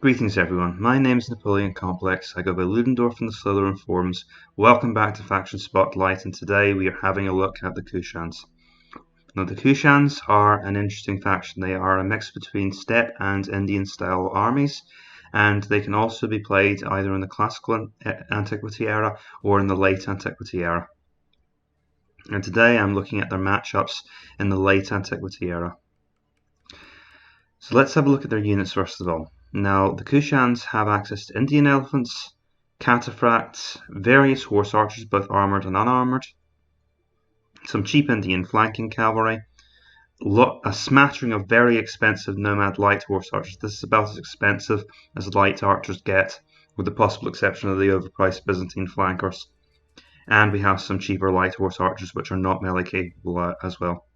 Greetings everyone, my name is Napoleon Complex, I go by Ludendorff in the Slytherin forums. Welcome back to Faction Spotlight, and today we are having a look at the Kushans. Now the Kushans are an interesting faction. They are a mix between steppe and Indian style armies, and they can also be played either in the classical antiquity era or in the late antiquity era. And today I'm looking at their matchups in the late antiquity era. So let's have a look at their units first of all. Now, the Kushans have access to Indian elephants, cataphracts, various horse archers, both armoured and unarmoured, some cheap Indian flanking cavalry, a smattering of very expensive Nomad light horse archers. This is about as expensive as light archers get, with the possible exception of the overpriced Byzantine flankers. And we have some cheaper light horse archers which are not melee capable as well.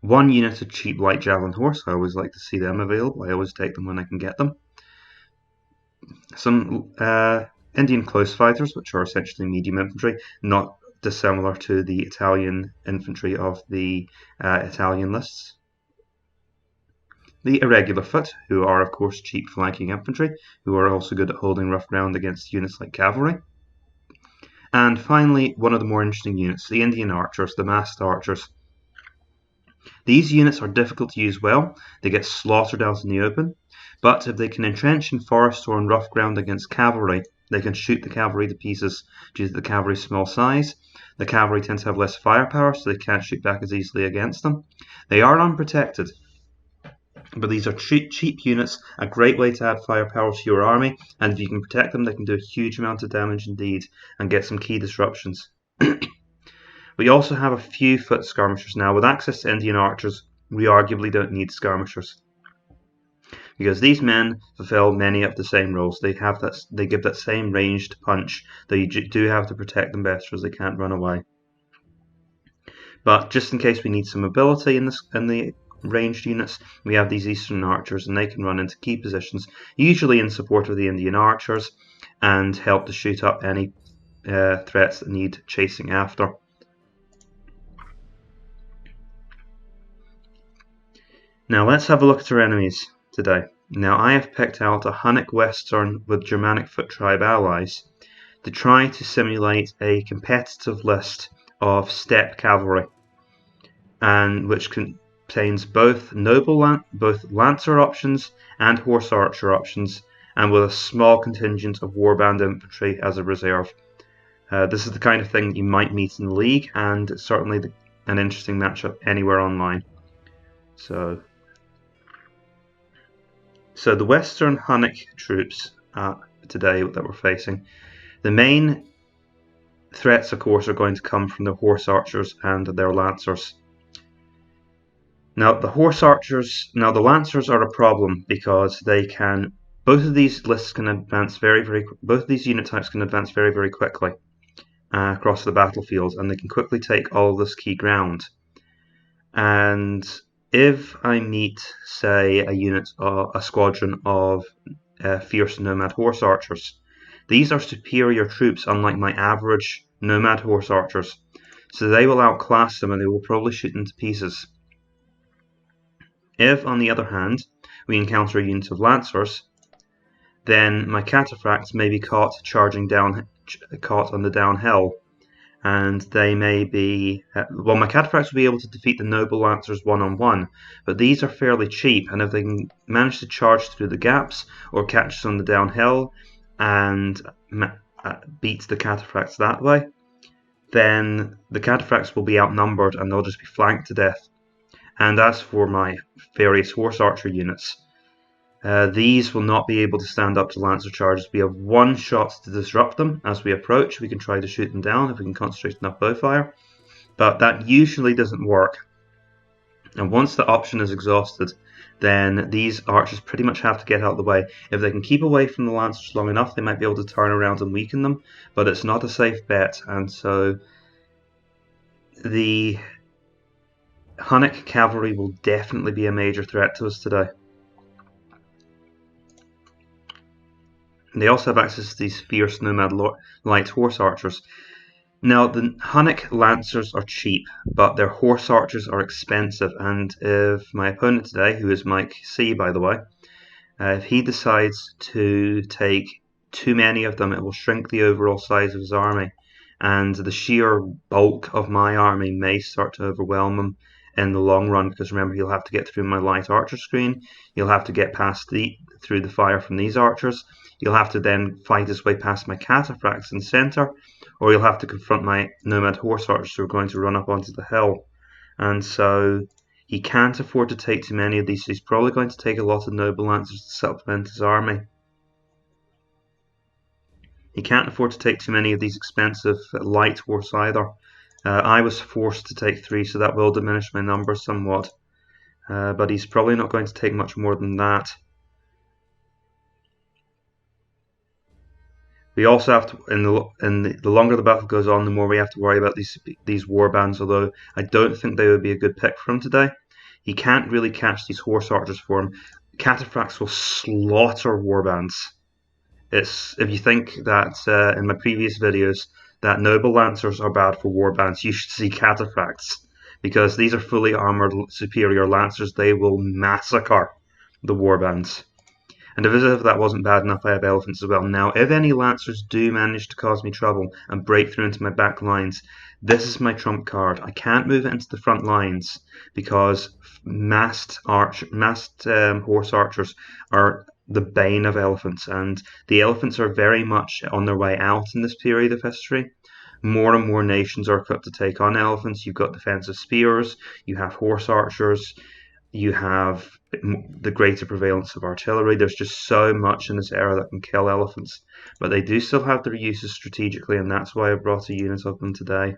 One unit of cheap light javelin horse, I always like to see them available. I always take them when I can get them. Some Indian close fighters, which are essentially medium infantry, not dissimilar to the Italian infantry of the Italian lists. The irregular foot, who are of course cheap flanking infantry, who are also good at holding rough ground against units like cavalry. And finally, one of the more interesting units, the Indian archers, the masked archers. These units are difficult to use well, they get slaughtered out in the open, but if they can entrench in forest or on rough ground against cavalry, they can shoot the cavalry to pieces due to the cavalry's small size. The cavalry tends to have less firepower, so they can't shoot back as easily against them. They are unprotected, but these are cheap units, a great way to add firepower to your army, and if you can protect them, they can do a huge amount of damage indeed, and get some key disruptions. We also have a few foot skirmishers now. With access to Indian archers, we arguably don't need skirmishers, because these men fulfill many of the same roles. They give that same ranged punch, though you do have to protect them better as they can't run away. But just in case we need some mobility in the ranged units, we have these Eastern archers, and they can run into key positions, usually in support of the Indian archers, and help to shoot up any threats that need chasing after. Now let's have a look at our enemies today. Now I have picked out a Hunnic Western with Germanic foot tribe allies to try to simulate a competitive list of steppe cavalry, and which contains both both lancer options and horse archer options, and with a small contingent of warband infantry as a reserve. This is the kind of thing you might meet in the league, and it's certainly an interesting matchup anywhere online. So the Western Hunnic troops today that we're facing, the main threats of course are going to come from the horse archers and their lancers. Now the lancers are a problem because both of these unit types can advance very quickly across the battlefield, and they can quickly take all of this key ground. And if I meet, say, a squadron of fierce Nomad horse archers, these are superior troops, unlike my average Nomad horse archers, so they will outclass them and they will probably shoot them to pieces. If, on the other hand, we encounter a unit of lancers, then my cataphracts may be caught on the downhill, and they may be, my cataphracts will be able to defeat the noble lancers one-on-one, but these are fairly cheap, and if they can manage to charge through the gaps or catch us on the downhill and beat the cataphracts that way, then the cataphracts will be outnumbered and they'll just be flanked to death. And as for my various horse archer units, these will not be able to stand up to lancer charges. We have one shot to disrupt them as we approach. We can try to shoot them down if we can concentrate enough bow fire, but that usually doesn't work. And once the option is exhausted, then these archers pretty much have to get out of the way. If they can keep away from the lancers long enough, they might be able to turn around and weaken them, but it's not a safe bet, and so the Hunnic cavalry will definitely be a major threat to us today. They also have access to these fierce Nomad light horse archers. Now, the Hunnic lancers are cheap, but their horse archers are expensive, and if my opponent today, who is Mike C by the way, If he decides to take too many of them, it will shrink the overall size of his army, and the sheer bulk of my army may start to overwhelm him in the long run, because remember, he'll have to get through my light archer screen, he'll have to get past through the fire from these archers, he'll have to then fight his way past my cataphracts in the centre, or he'll have to confront my nomad horse archers who are going to run up onto the hill. And so he can't afford to take too many of these, so he's probably going to take a lot of noble lancers to supplement his army. He can't afford to take too many of these expensive light horse either. I was forced to take 3, so that will diminish my numbers somewhat. But he's probably not going to take much more than that. We also have to, the longer the battle goes on, the more we have to worry about these warbands, although I don't think they would be a good pick for him today. He can't really catch these horse archers for him. Cataphracts will slaughter warbands. If you think that in my previous videos that noble lancers are bad for warbands, you should see cataphracts, because these are fully armoured superior lancers. They will massacre the warbands. And as if that wasn't bad enough, I have elephants as well. Now, if any lancers do manage to cause me trouble and break through into my back lines, this is my trump card. I can't move it into the front lines because massed horse archers are the bane of elephants, and the elephants are very much on their way out in this period of history. More and more nations are cut to take on elephants. You've got defensive spears, you have horse archers, you have the greater prevalence of artillery. There's just so much in this era that can kill elephants, but they do still have their uses strategically, and that's why I brought a unit of them today.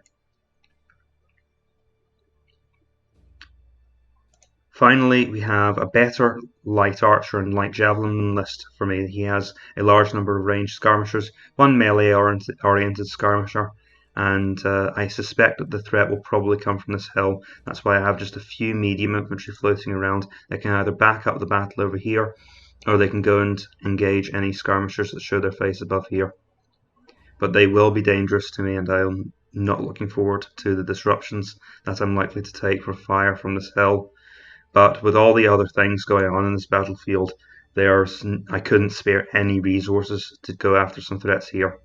Finally, we have a better light archer and light javelin list for me. He has a large number of ranged skirmishers, one melee oriented skirmisher, and I suspect that the threat will probably come from this hill. That's why I have just a few medium infantry floating around. They can either back up the battle over here, or they can go and engage any skirmishers that show their face above here. But they will be dangerous to me, and I'm not looking forward to the disruptions that I'm likely to take from fire from this hill. But with all the other things going on in this battlefield, I couldn't spare any resources to go after some threats here.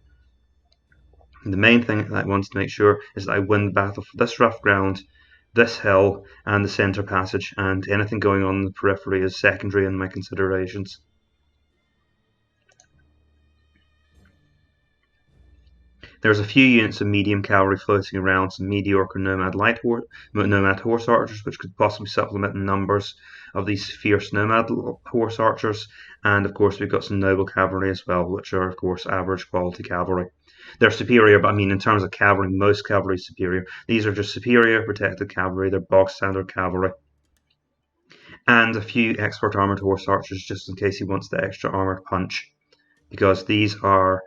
And the main thing that I wanted to make sure is that I win the battle for this rough ground, this hill, and the centre passage, and anything going on in the periphery is secondary in my considerations. There's a few units of medium cavalry floating around, some mediocre nomad horse archers, which could possibly supplement the numbers of these fierce nomad horse archers, and of course we've got some noble cavalry as well, which are of course average quality cavalry. They're superior, but I mean in terms of cavalry, most cavalry is superior. These are just superior protected cavalry, they're box standard cavalry. And a few expert armoured horse archers, just in case he wants the extra armoured punch, because these are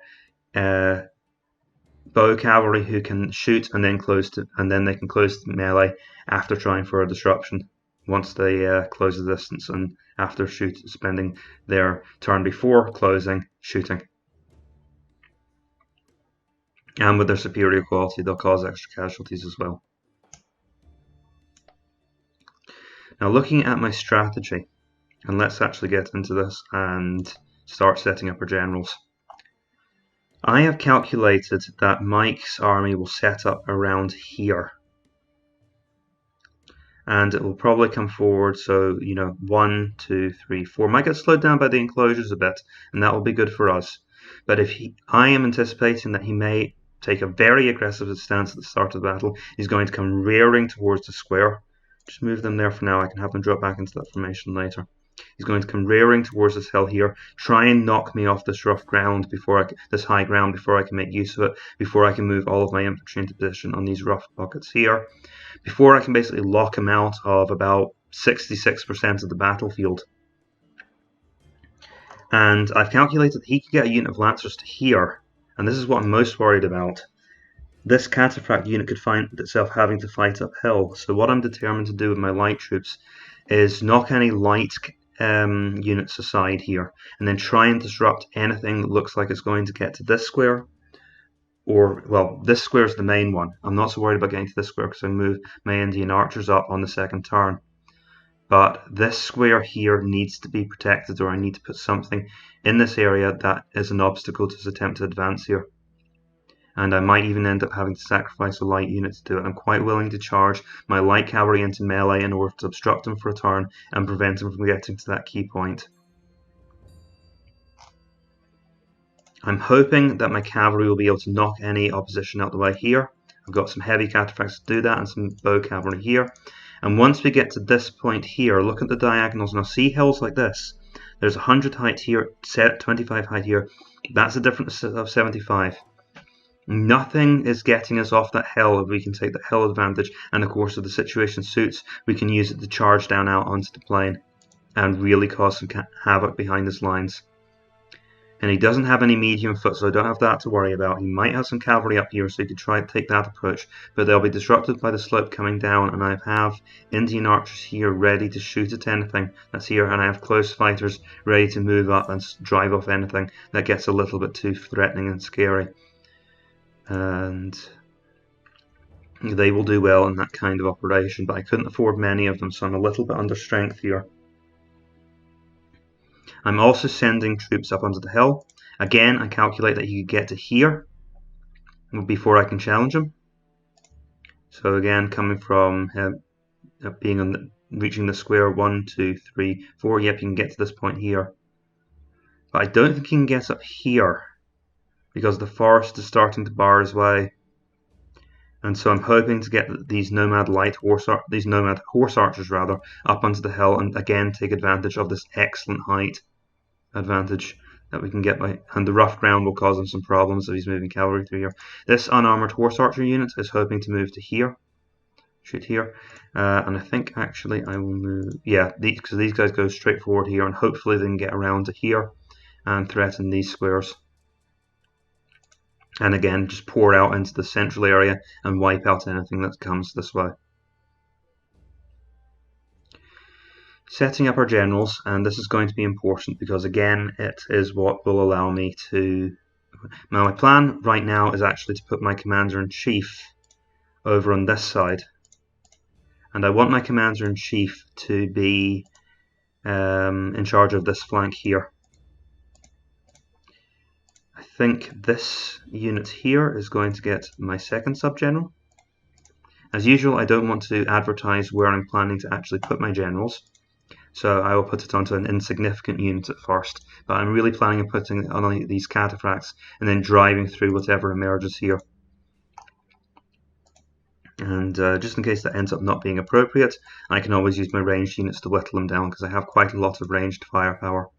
bow cavalry who can shoot and then they can close the melee after trying for a disruption. Once they close the distance and after spending their turn before closing, shooting. And with their superior quality, they'll cause extra casualties as well. Now, looking at my strategy, and let's actually get into this and start setting up our generals. I have calculated that Mike's army will set up around here, and it will probably come forward, so 1, 2, 3, 4 might get slowed down by the enclosures a bit, and that will be good for us. But I am anticipating that he may take a very aggressive stance at the start of the battle. He's going to come rearing towards the square. Just move them there for now. I can have them drop back into that formation later. He's going to come rearing towards this hill here, try and knock me off this rough ground this high ground before I can make use of it, before I can move all of my infantry into position on these rough pockets here, before I can basically lock him out of about 66% of the battlefield. And I've calculated that he could get a unit of lancers to here, and this is what I'm most worried about. This cataphract unit could find itself having to fight uphill, so what I'm determined to do with my light troops is knock any light units aside here, and then try and disrupt anything that looks like it's going to get to this square, or, well, this square is the main one. I'm not so worried about getting to this square because I move my Indian archers up on the second turn. but this square here needs to be protected, or I need to put something in this area that is an obstacle to his attempt to advance here. And I might even end up having to sacrifice a light unit to do it. I'm quite willing to charge my light cavalry into melee in order to obstruct him for a turn and prevent him from getting to that key point. I'm hoping that my cavalry will be able to knock any opposition out the way here. I've got some heavy cataphracts to do that and some bow cavalry here. And once we get to this point here, look at the diagonals. Now see hills like this. There's 100 height here, 25 height here. That's a difference of 75. Nothing is getting us off that hill if we can take that hill advantage, and of course if the situation suits, we can use it to charge down out onto the plain and really cause some havoc behind his lines. And he doesn't have any medium foot, so I don't have that to worry about. He might have some cavalry up here, so he could try to take that approach, but they'll be disrupted by the slope coming down, and I have Indian archers here ready to shoot at anything that's here, and I have close fighters ready to move up and drive off anything that gets a little bit too threatening and scary. And they will do well in that kind of operation, but I couldn't afford many of them, so I'm a little bit under strength here. I'm also sending troops up onto the hill. Again, I calculate that he could get to here before I can challenge him. So again, coming from being on reaching the square 1, 2, 3, 4. Yep, you can get to this point here, but I don't think he can get up here because the forest is starting to bar his way. And so I'm hoping to get these nomad horse archers rather up onto the hill and again take advantage of this excellent height advantage that we can get by, and the rough ground will cause him some problems if he's moving cavalry through here. This unarmored horse archer unit is hoping to move to here, shoot here, and I think actually I will move, yeah, because these guys go straight forward here, and hopefully they can get around to here and threaten these squares. And again, just pour out into the central area and wipe out anything that comes this way. Setting up our generals, and this is going to be important because again, it is what will allow me to... Now my plan right now is actually to put my commander-in-chief over on this side. And I want my commander-in-chief to be in charge of this flank here. I think this unit here is going to get my second sub-general. As usual, I don't want to advertise where I'm planning to actually put my generals, so I will put it onto an insignificant unit at first, but I'm really planning on putting it on these cataphracts and then driving through whatever emerges here. And just in case that ends up not being appropriate, I can always use my ranged units to whittle them down because I have quite a lot of ranged firepower.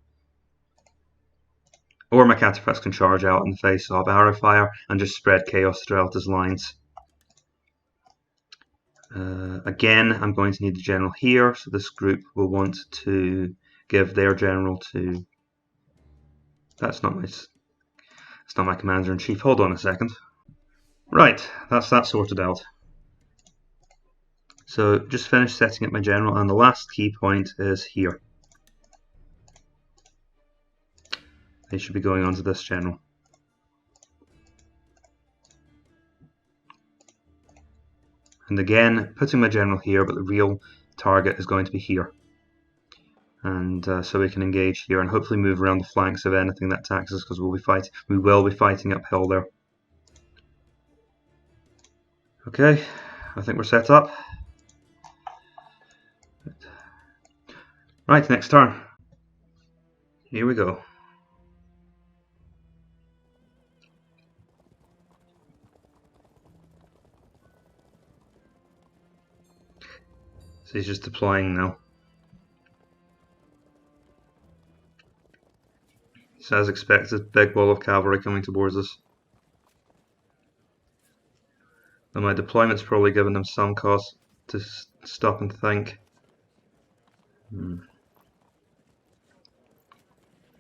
Or my cataphracts can charge out in the face of arrow fire and just spread chaos throughout his lines. Again, I'm going to need the general here, so this group will want to give their general to... That's not my commander-in-chief. Hold on a second. Right, that's that sorted out. So just finished setting up my general, and the last key point is here. They should be going on to this general. And again, putting my general here, but the real target is going to be here. And so we can engage here and hopefully move around the flanks of anything that attacks us, because we will be fighting uphill there. Okay, I think we're set up. Right, next turn. Here we go. So he's just deploying now. So as expected, big wall of cavalry coming towards us. And my deployment's probably given them some cause to stop and think.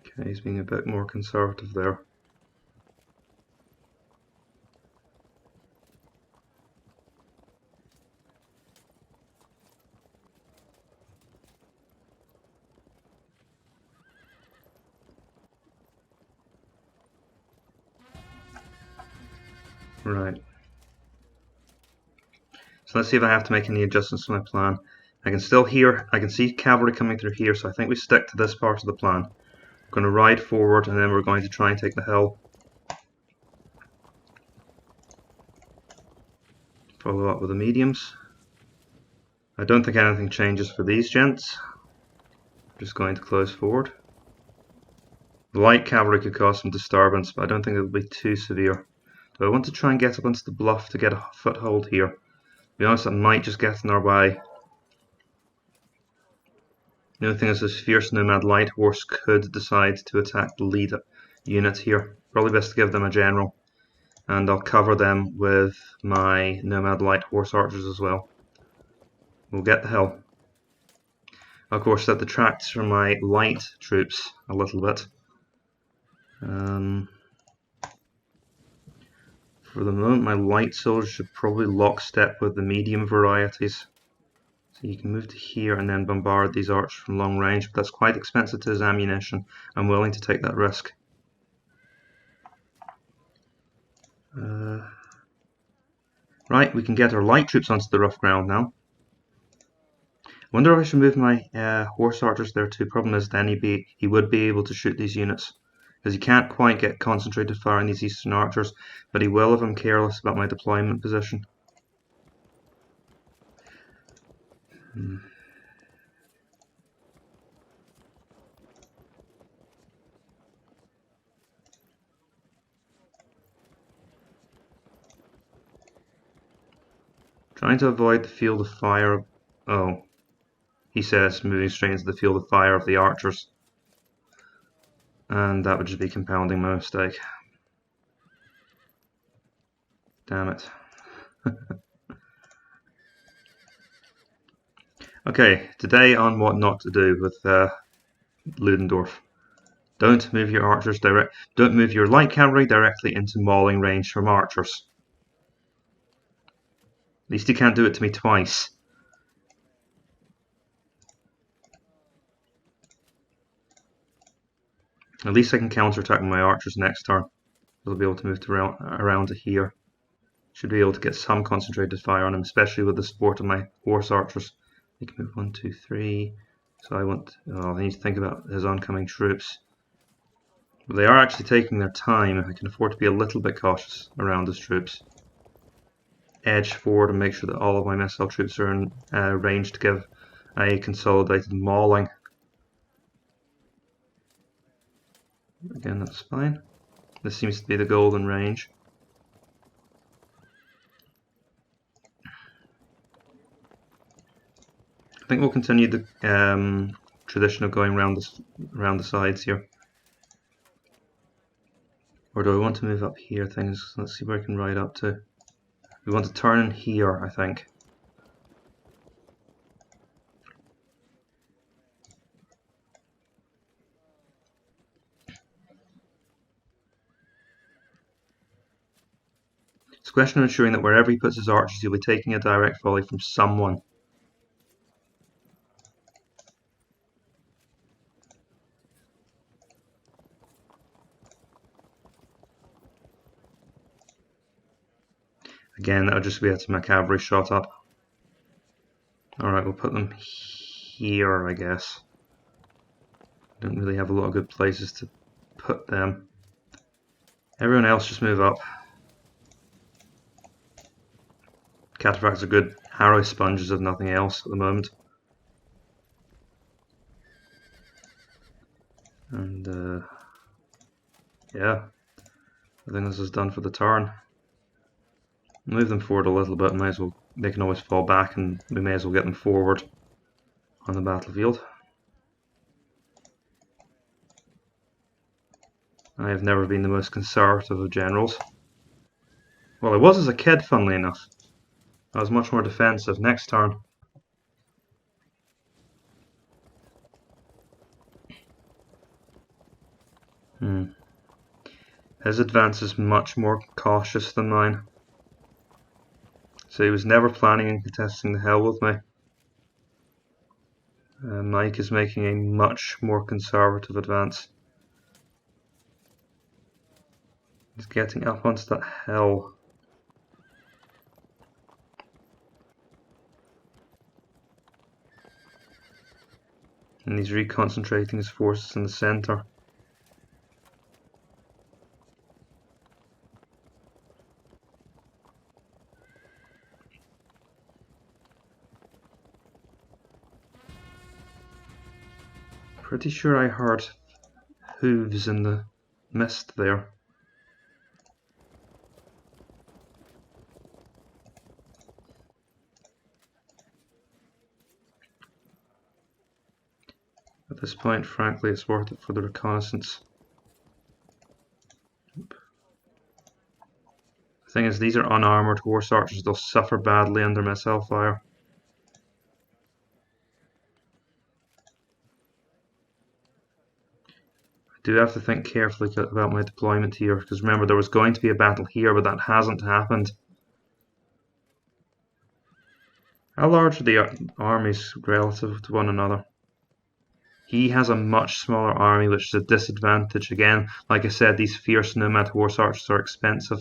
Okay, he's being a bit more conservative there. Right. So let's see if I have to make any adjustments to my plan. I can see cavalry coming through here, so I think we stick to this part of the plan. We're going to ride forward, and then we're going to try and take the hill. Follow up with the mediums. I don't think anything changes for these gents. I'm just going to close forward. The light cavalry could cause some disturbance, but I don't think it will be too severe. Do I want to try and get up onto the bluff to get a foothold here? To be honest, that might just get in our way. The only thing is this fierce Nomad light horse could decide to attack the lead unit here. Probably best to give them a general. And I'll cover them with my Nomad light horse archers as well. We'll get the hill. Of course, that detracts from my light troops a little bit. For the moment, my light soldiers should probably lockstep with the medium varieties. So you can move to here and then bombard these archers from long range, but that's quite expensive to his ammunition. I'm willing to take that risk. Right, we can get our light troops onto the rough ground now. I wonder if I should move my horse archers there too. Problem is then he would be able to shoot these units. Because he can't quite get concentrated fire on these eastern archers, but he will if I'm careless about my deployment position. Trying to avoid the field of fire. Oh, he says moving straight into the field of fire of the archers. And that would just be compounding my mistake. Damn it. Okay, today on what not to do with Ludendorff. Don't move your archers don't move your light cavalry directly into mauling range from archers. At least he can't do it to me twice. At least I can counterattack my archers next turn. They'll be able to move around to here. Should be able to get some concentrated fire on him, especially with the support of my horse archers. They can move 1, 2, 3. So I need to think about his oncoming troops. But they are actually taking their time. I can afford to be a little bit cautious around his troops. Edge forward and make sure that all of my missile troops are in range to give a consolidated mauling. Again, that's fine. This seems to be the golden range. I think we'll continue the tradition of going around the sides here. Or do I want to move up here? Let's see where I can ride up to. We want to turn in here, I think. It's a question of ensuring that wherever he puts his archers, he'll be taking a direct volley from someone. Again, that'll just be to my cavalry shot up. Alright, we'll put them here, I guess. Don't really have a lot of good places to put them. Everyone else just move up. Cataphracts are good arrow sponges if nothing else at the moment. And yeah, I think this is done for the turn. Move them forward a little bit, they can always fall back and we may as well get them forward on the battlefield. I have never been the most conservative of generals. Well, I was as a kid, funnily enough. I was much more defensive. Next turn. His advance is much more cautious than mine. So he was never planning on contesting the hill with me. Mike is making a much more conservative advance. He's getting up onto that hill. And he's reconcentrating his forces in the centre. Pretty sure I heard hooves in the mist there. At this point, frankly, it's worth it for the reconnaissance. The thing is, these are unarmoured horse archers. They'll suffer badly under missile fire. I do have to think carefully about my deployment here, because remember, there was going to be a battle here, but that hasn't happened. How large are the armies relative to one another? He has a much smaller army, which is a disadvantage. Again, like I said, these fierce nomad horse archers are expensive.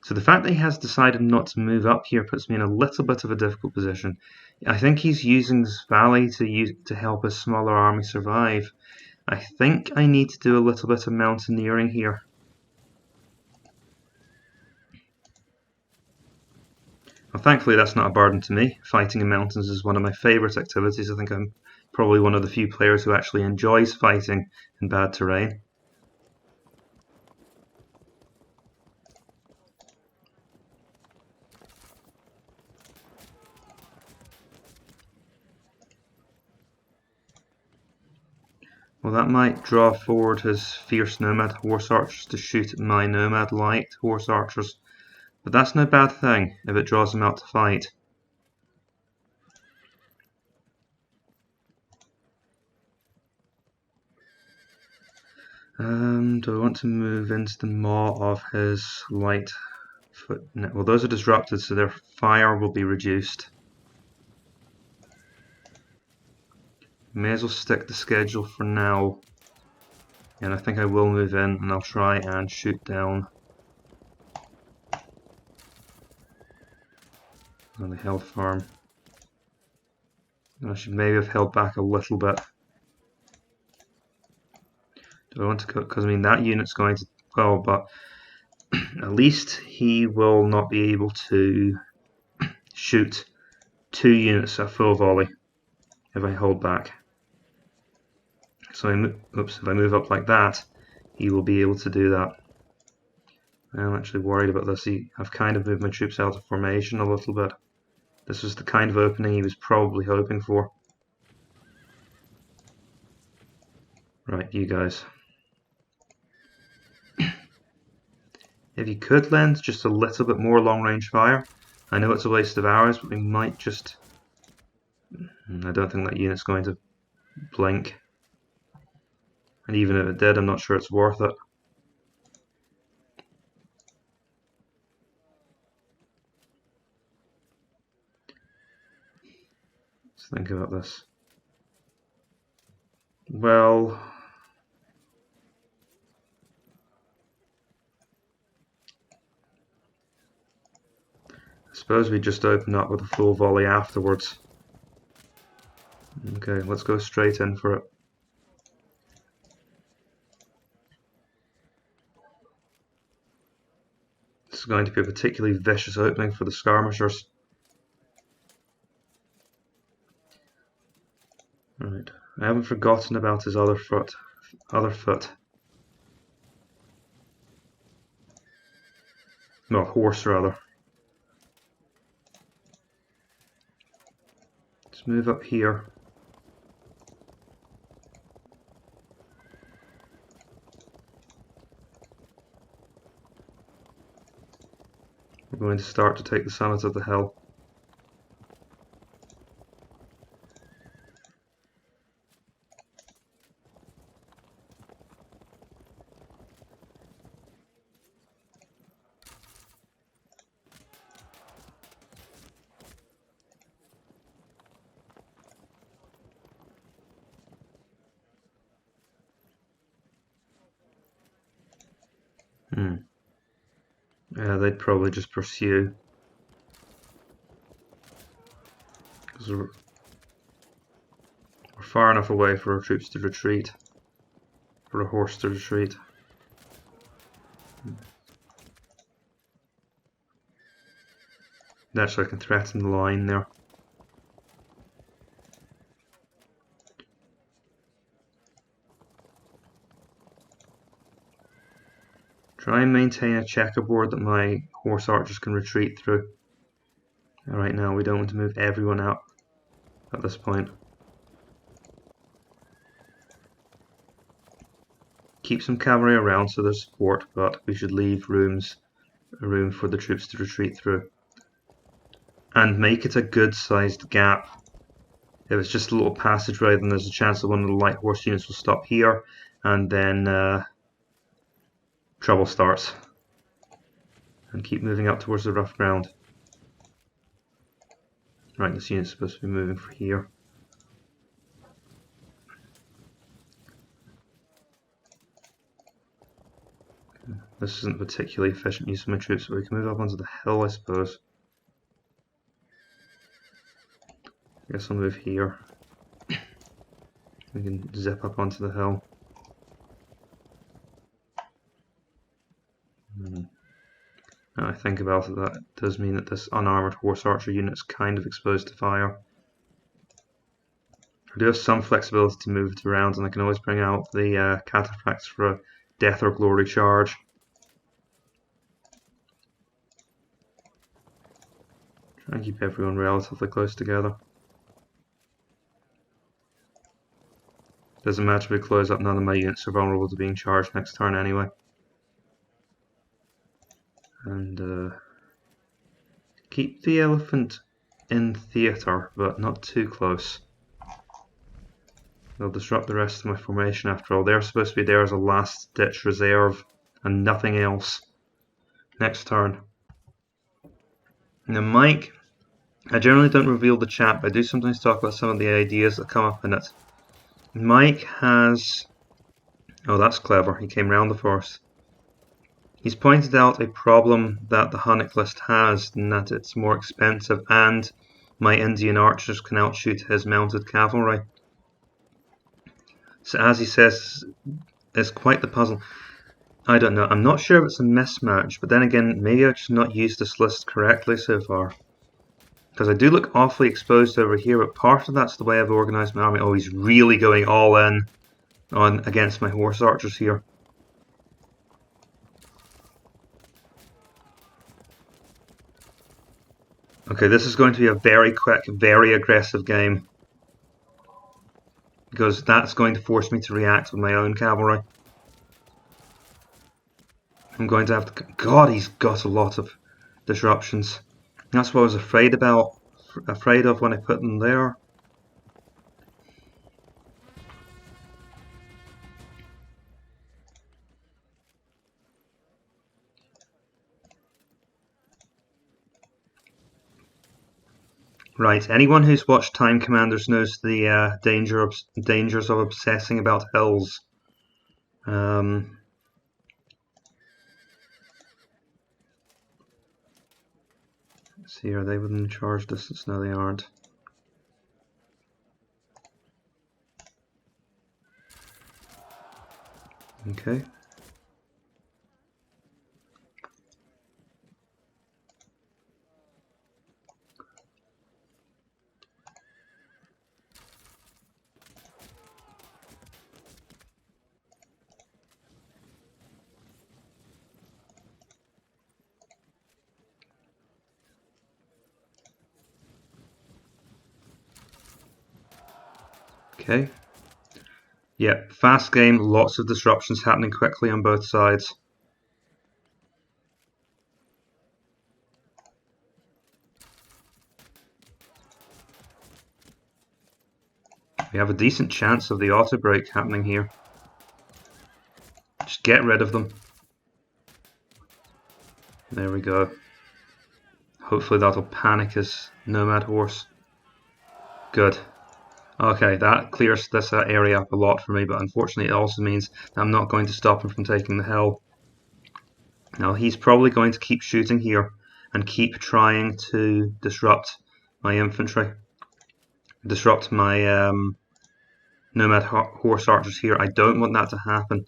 So the fact that he has decided not to move up here puts me in a little bit of a difficult position. I think he's using this valley to help his smaller army survive. I think I need to do a little bit of mountaineering here. Well, thankfully that's not a burden to me. Fighting in mountains is one of my favourite activities. I think I'm probably one of the few players who actually enjoys fighting in bad terrain. Well, that might draw forward his fierce nomad horse archers to shoot at my nomad light horse archers, but that's no bad thing if it draws them out to fight. Do I want to move into the maw of his light foot? No, well, those are disrupted, so their fire will be reduced. May as well stick to schedule for now. And I think I will move in and I'll try and shoot down. On the held farm. I should maybe have held back a little bit. Do I want to go? Because I mean that unit's going to go, but at least he will not be able to shoot 2 units at full volley if I hold back. So if I move up like that, he will be able to do that. I'm actually worried about this. I've kind of moved my troops out of formation a little bit. This was the kind of opening he was probably hoping for. Right, you guys. If you could lend just a little bit more long-range fire. I know it's a waste of arrows, but we might just... I don't think that unit's going to blink. And even if it did, I'm not sure it's worth it. Let's think about this. Well... I suppose we just open up with a full volley afterwards. Okay, let's go straight in for it. This is going to be a particularly vicious opening for the skirmishers. Right, I haven't forgotten about his other foot. No, horse rather. Let's move up here. We're going to start to take the summit of the hill. Yeah, they'd probably just pursue. Because we're far enough away for our troops to retreat. For a horse to retreat. That's so I can threaten the line there. Try and maintain a checkerboard that my horse archers can retreat through. Alright, now we don't want to move everyone out at this point. Keep some cavalry around so there's support, but we should leave room for the troops to retreat through. And make it a good sized gap. If it's just a little passageway, then there's a chance that one of the light horse units will stop here, and then trouble starts. And keep moving up towards the rough ground. Right, this unit's supposed to be moving for here. This isn't particularly efficient use of my troops, but we can move up onto the hill, I suppose. I guess I'll move here. We can zip up onto the hill. Now I think about it, that does mean that this unarmoured horse archer unit is kind of exposed to fire. I do have some flexibility to move it around, and I can always bring out the cataphracts for a death or glory charge. Try and keep everyone relatively close together. Doesn't matter if we close up, none of my units are vulnerable to being charged next turn anyway. And keep the elephant in theatre, but not too close. They'll disrupt the rest of my formation after all. They're supposed to be there as a last ditch reserve and nothing else next turn. Now Mike, I generally don't reveal the chat, but I do sometimes talk about some of the ideas that come up in it. Mike has... oh, that's clever. He came round the forest. He's pointed out a problem that the Hunnic list has, in that it's more expensive and my Indian archers can outshoot his mounted cavalry. So as he says, it's quite the puzzle. I don't know. I'm not sure if it's a mismatch, but then again, maybe I've just not used this list correctly so far. Because I do look awfully exposed over here, but part of that's the way I've organised my army. Oh, he's really going all in on against my horse archers here. Okay, this is going to be a very quick, very aggressive game. Because that's going to force me to react with my own cavalry. I'm going to have to... God, he's got a lot of disruptions. That's what I was afraid of when I put them there. Right, anyone who's watched Time Commanders knows the dangers of obsessing about hills. Let's see, are they within charge distance? No, they aren't. Okay. Okay. Yeah, fast game, lots of disruptions happening quickly on both sides. We have a decent chance of the auto break happening here. Just get rid of them. There we go. Hopefully that'll panic his Nomad horse. Good. Okay, that clears this area up a lot for me, but unfortunately it also means that I'm not going to stop him from taking the hill. Now he's probably going to keep shooting here and keep trying to disrupt my infantry. Disrupt my Nomad horse archers here. I don't want that to happen.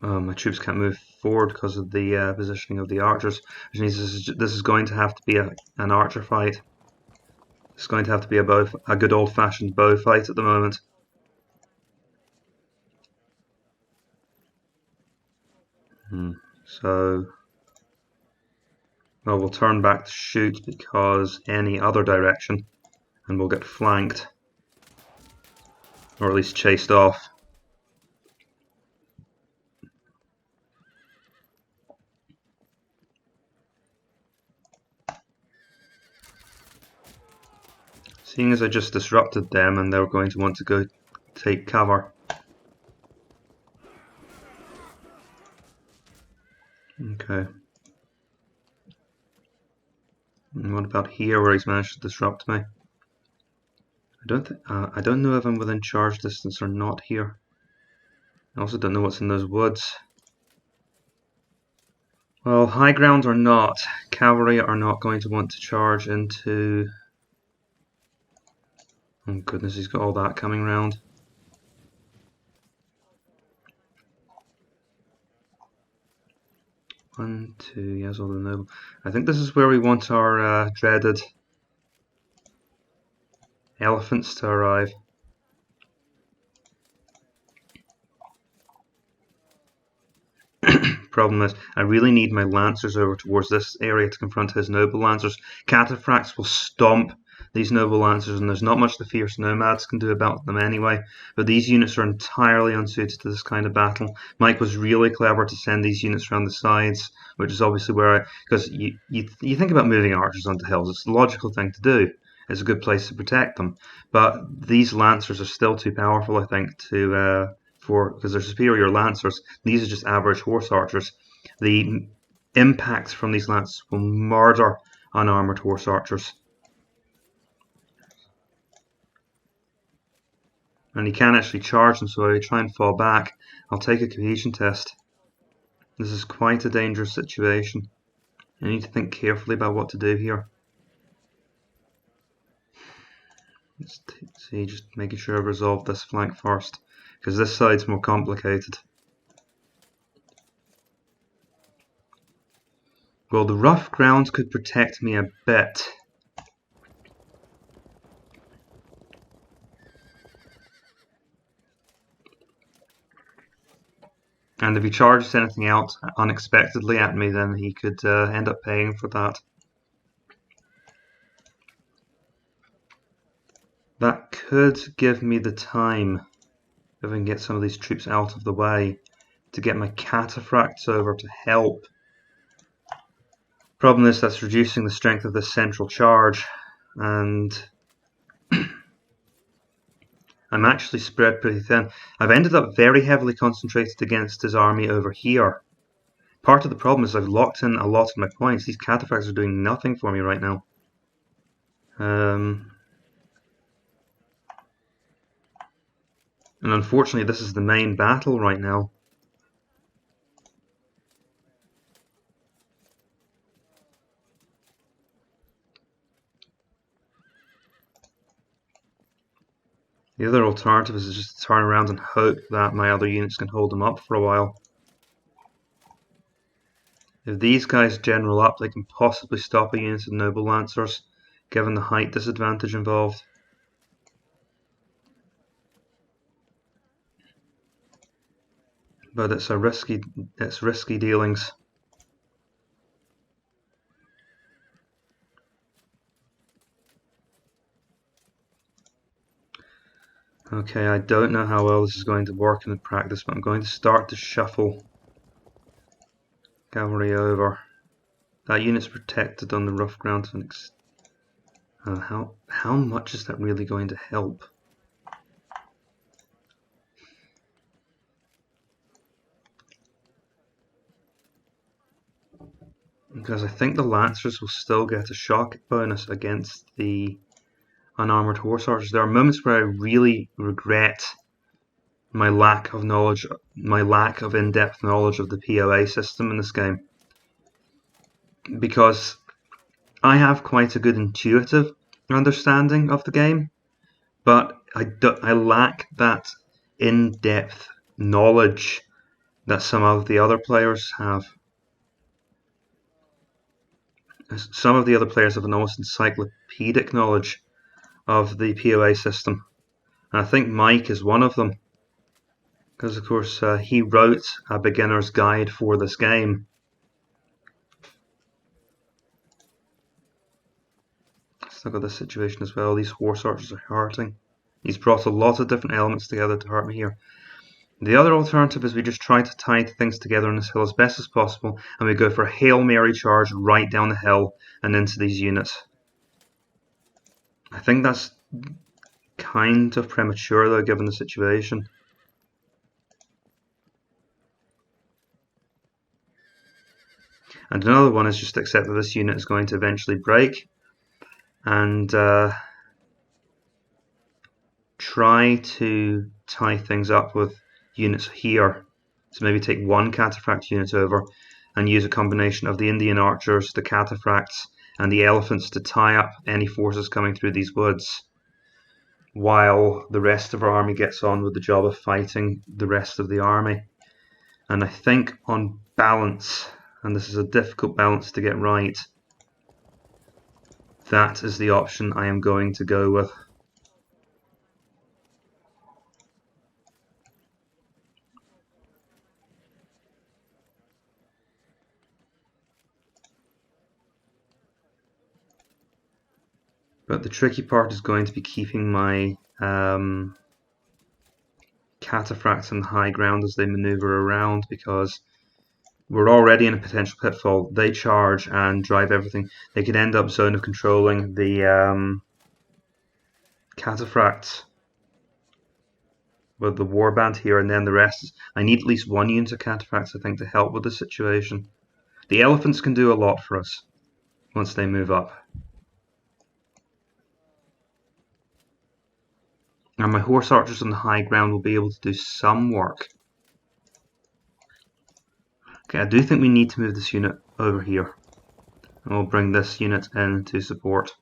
My troops can't move forward because of the positioning of the archers, which means this is going to have to be an archer fight. It's going to have to be a good old-fashioned bow fight at the moment. So, well, we'll turn back to shoot because any other direction, and we'll get flanked, or at least chased off. Seeing as I just disrupted them and they're going to want to go take cover. Okay. And what about here where he's managed to disrupt me? I don't know if I'm within charge distance or not here. I also don't know what's in those woods. Well, high ground or not, cavalry are not going to want to charge into... Oh goodness, he's got all that coming round. One, two, yes, all the noble. I think this is where we want our dreaded elephants to arrive. Problem is, I really need my lancers over towards this area to confront his noble lancers. Cataphracts will stomp these noble lancers, and there's not much the fierce nomads can do about them anyway. But these units are entirely unsuited to this kind of battle. Mike was really clever to send these units around the sides, which is obviously where because you think about moving archers onto hills, it's the logical thing to do. It's a good place to protect them. But these lancers are still too powerful, I think, to because they're superior lancers. These are just average horse archers. The impacts from these lances will murder unarmoured horse archers. And he can actually charge them, so I try and fall back. I'll take a cohesion test. This is quite a dangerous situation. I need to think carefully about what to do here. Let's see, just making sure I resolve this flank first, because this side's more complicated. Well, the rough ground could protect me a bit. And if he charges anything out unexpectedly at me, then he could end up paying for that. That could give me the time, if I can get some of these troops out of the way, to get my cataphracts over to help. Problem is that's reducing the strength of this central charge, and I'm actually spread pretty thin. I've ended up very heavily concentrated against his army over here. Part of the problem is I've locked in a lot of my points. These cataphracts are doing nothing for me right now. And unfortunately this is the main battle right now. The other alternative is just to turn around and hope that my other units can hold them up for a while. If these guys general up, they can possibly stop a unit of noble lancers, given the height disadvantage involved. But it's risky dealings. Okay, I don't know how well this is going to work in practice, but I'm going to start to shuffle cavalry over. That unit's protected on the rough ground. How much is that really going to help? Because I think the Lancers will still get a shock bonus against the unarmoured horse archers. There are moments where I really regret my lack of knowledge, my lack of in-depth knowledge of the POA system in this game. Because I have quite a good intuitive understanding of the game, but I lack that in-depth knowledge that some of the other players have. Some of the other players have an almost encyclopedic knowledge of the POA system. And I think Mike is one of them. Because, of course, he wrote a beginner's guide for this game. Let's look at this situation as well. These horse archers are hurting. He's brought a lot of different elements together to hurt me here. The other alternative is we just try to tie things together on this hill as best as possible, and we go for a Hail Mary charge right down the hill and into these units. I think that's kind of premature though, given the situation. And another one is just accept that this unit is going to eventually break and try to tie things up with units here. So maybe take one cataphract unit over and use a combination of the Indian archers, the cataphracts, and the elephants to tie up any forces coming through these woods, while the rest of our army gets on with the job of fighting the rest of the army. And I think on balance, and this is a difficult balance to get right, that is the option I am going to go with. But the tricky part is going to be keeping my cataphracts on the high ground as they maneuver around, because we're already in a potential pitfall. They charge and drive everything. They could end up zone of controlling the cataphracts with the warband here, and then the rest. I need at least one unit of cataphracts, I think, to help with the situation. The elephants can do a lot for us once they move up. And my horse archers on the high ground will be able to do some work. Okay, I do think we need to move this unit over here. And we'll bring this unit in to support.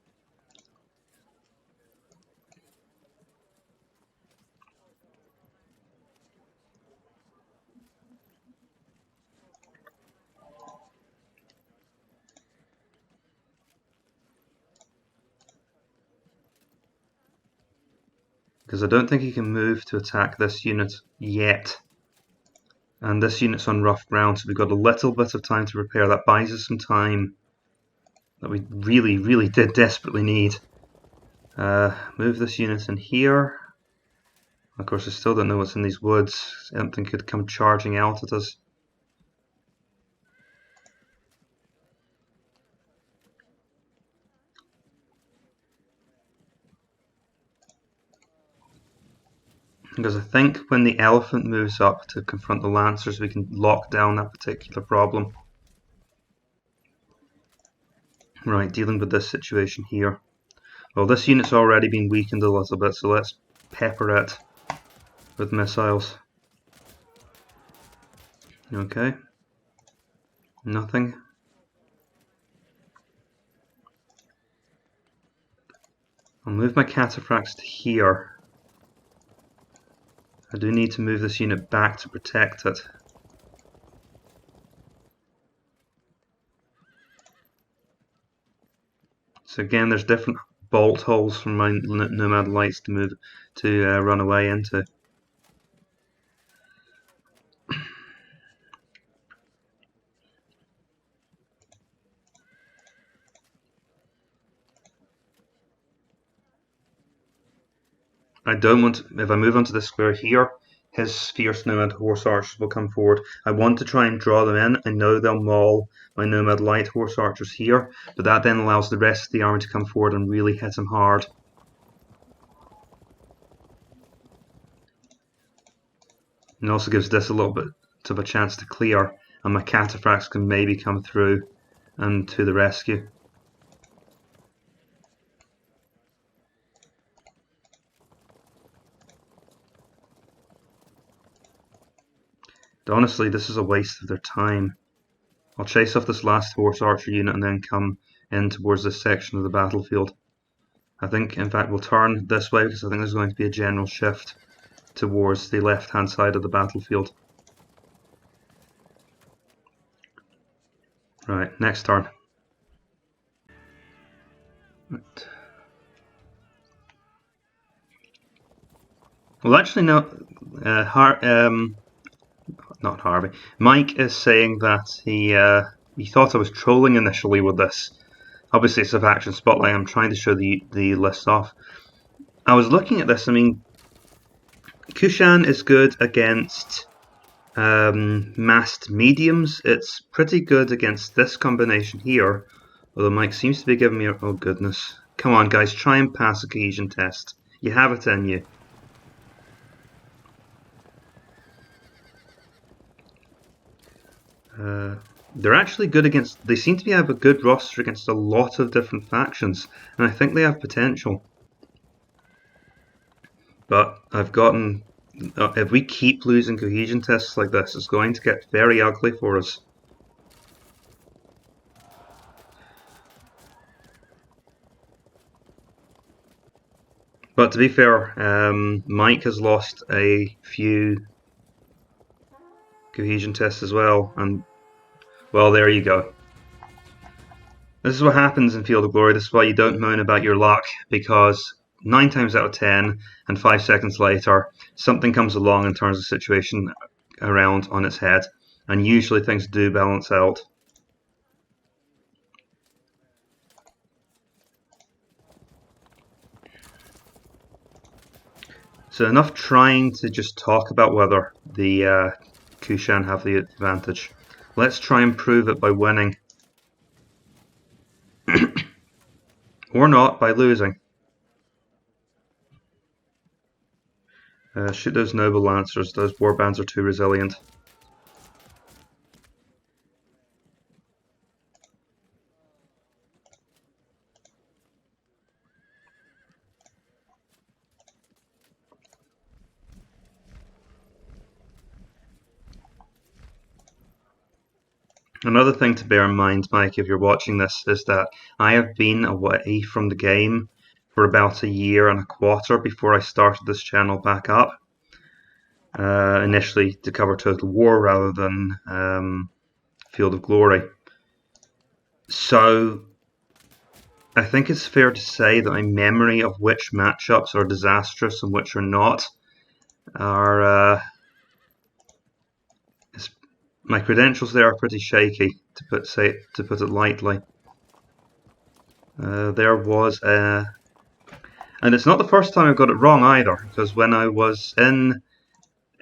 Because I don't think he can move to attack this unit yet. And this unit's on rough ground, so we've got a little bit of time to repair. That buys us some time that we really, really did desperately need. Move this unit in here. Of course, I still don't know what's in these woods. Something could come charging out at us. Because I think when the elephant moves up to confront the lancers, we can lock down that particular problem. Right, dealing with this situation here. Well, this unit's already been weakened a little bit, so let's pepper it with missiles. Okay. Nothing. I'll move my cataphracts to here. I do need to move this unit back to protect it. So again, there's different bolt holes from my Nomad lights to move to run away into. I don't want to, if I move onto this square here, his fierce Nomad horse archers will come forward. I want to try and draw them in. I know they'll maul my Nomad light horse archers here, but that then allows the rest of the army to come forward and really hit him hard. And also gives this a little bit of a chance to clear, and my cataphracts can maybe come through and to the rescue. Honestly, this is a waste of their time. I'll chase off this last horse archer unit and then come in towards this section of the battlefield. I think, in fact, we'll turn this way because I think there's going to be a general shift towards the left-hand side of the battlefield. Right, next turn. Right. Well, actually, no. Not Harvey. Mike is saying that he thought I was trolling initially with this. Obviously, it's a faction spotlight. I'm trying to show the list off. I was looking at this. I mean, Kushan is good against massed mediums. It's pretty good against this combination here. Although Mike seems to be giving me oh goodness. Come on, guys, try and pass a cohesion test. You have it in you. They're actually good against. They seem to have a good roster against a lot of different factions, and I think they have potential. But I've gotten. If we keep losing cohesion tests like this, it's going to get very ugly for us. But to be fair, Mike has lost a few cohesion tests as well, and well, there you go. This is what happens in Field of Glory. This is why you don't moan about your luck, because 9 times out of 10 and 5 seconds later, something comes along and turns the situation around on its head, and usually things do balance out. So enough trying to just talk about whether the Kushan have the advantage. Let's try and prove it by winning. Or not, by losing. Shoot those noble lancers, those warbands are too resilient. Another thing to bear in mind, Mike, if you're watching this, is that I have been away from the game for about a year and a quarter before I started this channel back up. Initially to cover Total War rather than Field of Glory. So I think it's fair to say that my memory of which matchups are disastrous and which are not are my credentials there are pretty shaky, to put it lightly. There was a, and it's not the first time I've got it wrong either, because when I was in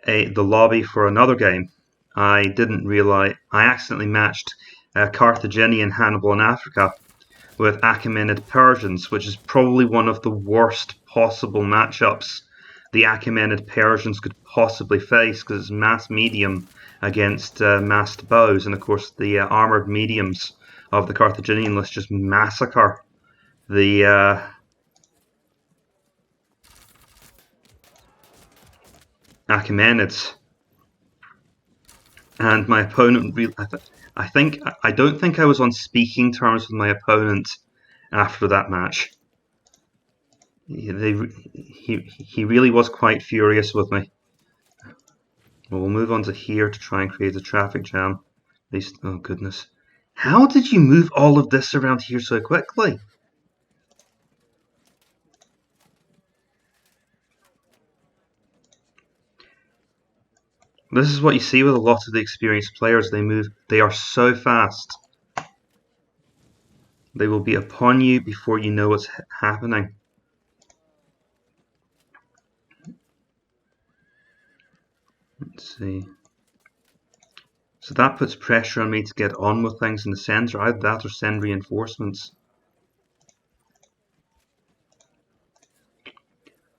the lobby for another game, I didn't realize I accidentally matched Carthaginian Hannibal in Africa with Achaemenid Persians, which is probably one of the worst possible matchups the Achaemenid Persians could possibly face, because it's mass medium against massed bows, and of course the armoured mediums of the Carthaginian list just massacre the Achaemenids. And my opponent really, I don't think I was on speaking terms with my opponent after that match. He really was quite furious with me. Well, we'll move on to here to try and create a traffic jam. At least, oh goodness. How did you move all of this around here so quickly? This is what you see with a lot of the experienced players. They are so fast. They will be upon you before you know what's happening. Let's see. So that puts pressure on me to get on with things in the centre. Either that or send reinforcements.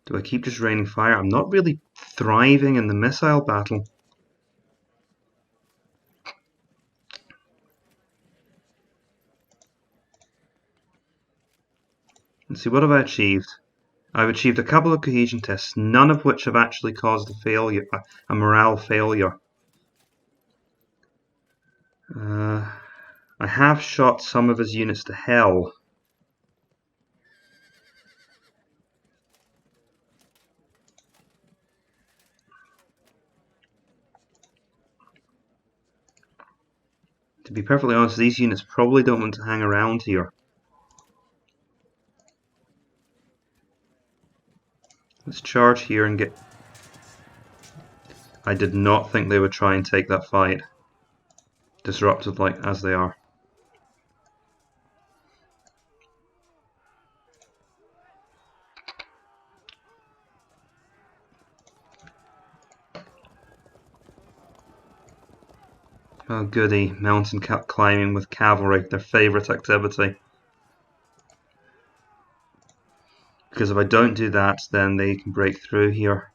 Do I keep just raining fire? I'm not really thriving in the missile battle. Let's see, what have I achieved? I've achieved a couple of cohesion tests, none of which have actually caused a morale failure. I have shot some of his units to hell. To be perfectly honest, these units probably don't want to hang around here. Let's charge here and get... I did not think they would try and take that fight. Disrupted like as they are. Oh goody, mountain climbing with cavalry, their favourite activity. Because if I don't do that, then they can break through here.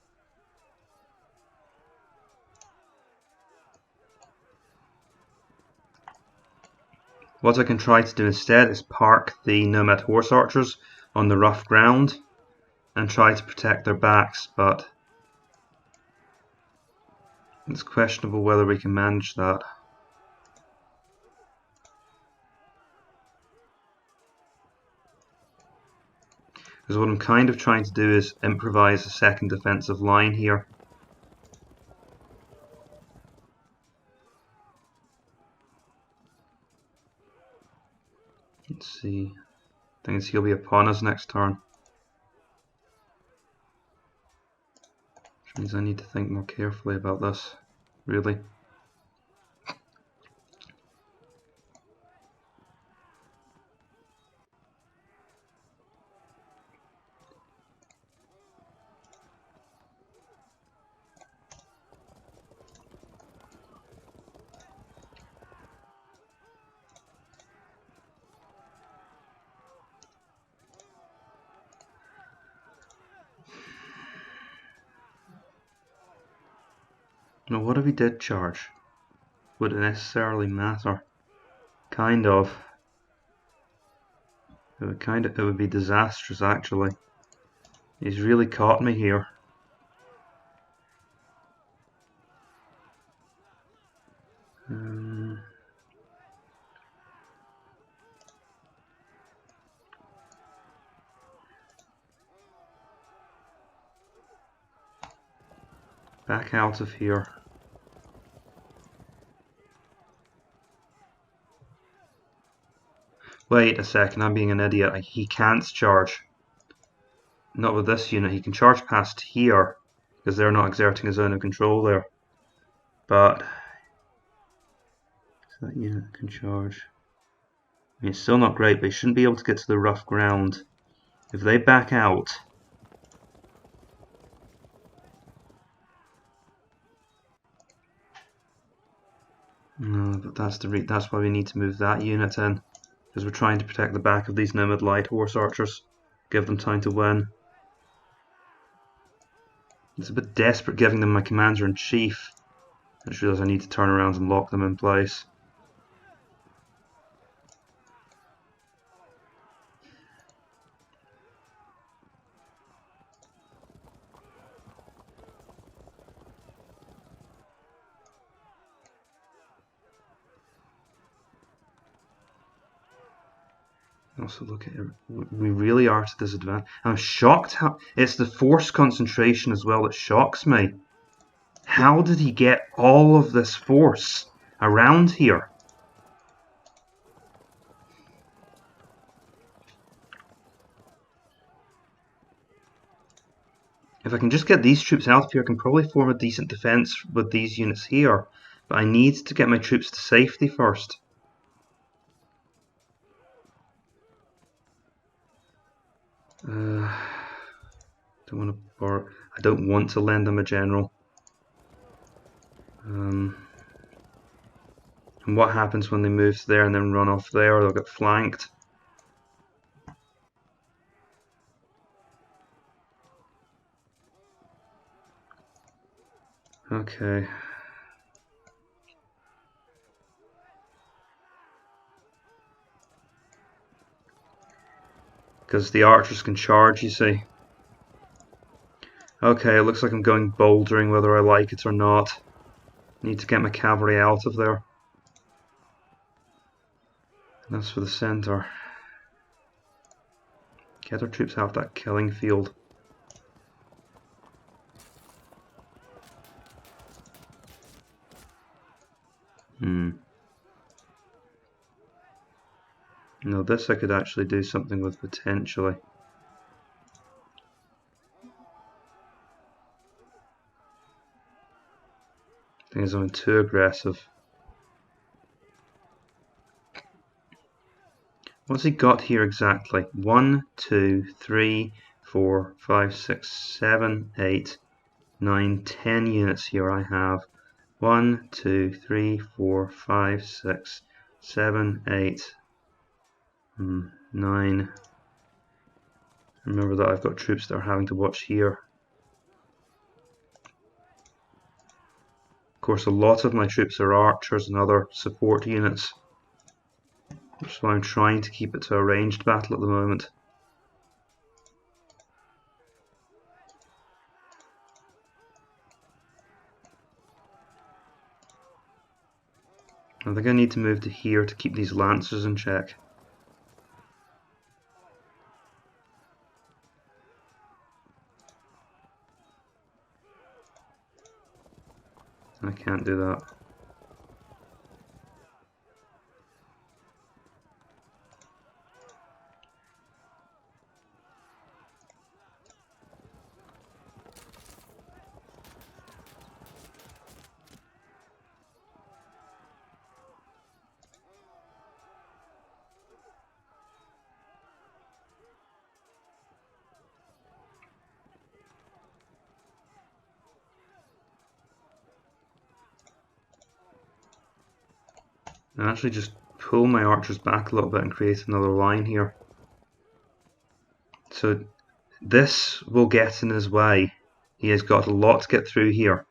What I can try to do instead is park the Nomad horse archers on the rough ground and try to protect their backs, but it's questionable whether we can manage that. Because what I'm kind of trying to do is improvise a second defensive line here. Let's see. I think he'll be upon us next turn. Which means I need to think more carefully about this, really. Now what if he did charge? Would it necessarily matter? Kind of. It would be disastrous actually. He's really caught me here. Back out of here. Wait a second, I'm being an idiot. He can't charge. Not with this unit. He can charge past here because they're not exerting a zone of control there. But that unit can charge. I mean, it's still not great, but he shouldn't be able to get to the rough ground. If they back out, no, but that's why we need to move that unit in, because we're trying to protect the back of these Nomad light horse archers, give them time to win. It's a bit desperate giving them my commander-in-chief. I just realised I need to turn around and lock them in place. Also look at it, we really are to disadvantage. I'm shocked how it's the force concentration as well that shocks me. How did he get all of this force around here? If I can just get these troops out of here, I can probably form a decent defense with these units here. But I need to get my troops to safety first. I don't want to lend them a general. And what happens when they move there and then run off there? They'll get flanked. Okay. Because the archers can charge, you see. Okay, it looks like I'm going bouldering whether I like it or not. Need to get my cavalry out of there. And that's for the centre. Get our troops out of that killing field. Now this I could actually do something with potentially. Thing is, I'm too aggressive. What's he got here exactly? 1, 2, 3, 4, 5, 6, 7, 8, 9, 10 units here I have. 1, 2, 3, 4, 5, 6, 7, 8, 9. Remember that I've got troops that are having to watch here. Of course, a lot of my troops are archers and other support units, which is why I'm trying to keep it to a ranged battle at the moment. I think I need to move to here to keep these lancers in check. I can't do that. I actually just pull my archers back a little bit and create another line here. So this will get in his way. He has got a lot to get through here.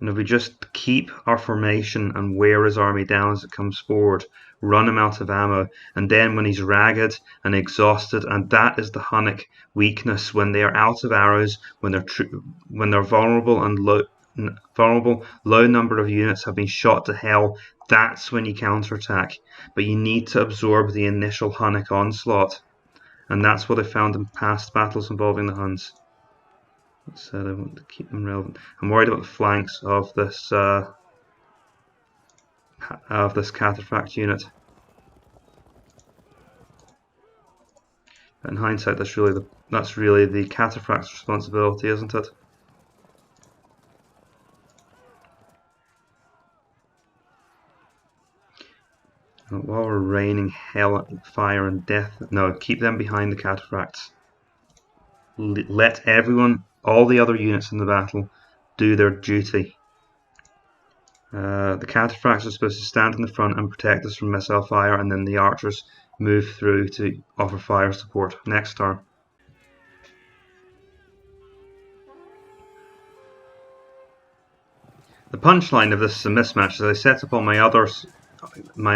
And if we just keep our formation and wear his army down as it comes forward, run him out of ammo, and then when he's ragged and exhausted, and that is the Hunnic weakness, when they are out of arrows, when they're vulnerable and low number of units have been shot to hell, that's when you counterattack. But you need to absorb the initial Hunnic onslaught, and that's what I found in past battles involving the Huns. That said, I want to keep them relevant. I'm worried about the flanks of this cataphract unit. But in hindsight, that's really the cataphract's responsibility, isn't it? While we're raining hell, fire, and death, no, keep them behind the cataphracts. Let everyone, all the other units in the battle, do their duty. The cataphracts are supposed to stand in the front and protect us from missile fire, and then the archers move through to offer fire support next turn. The punchline of this is a mismatch, as I set up all my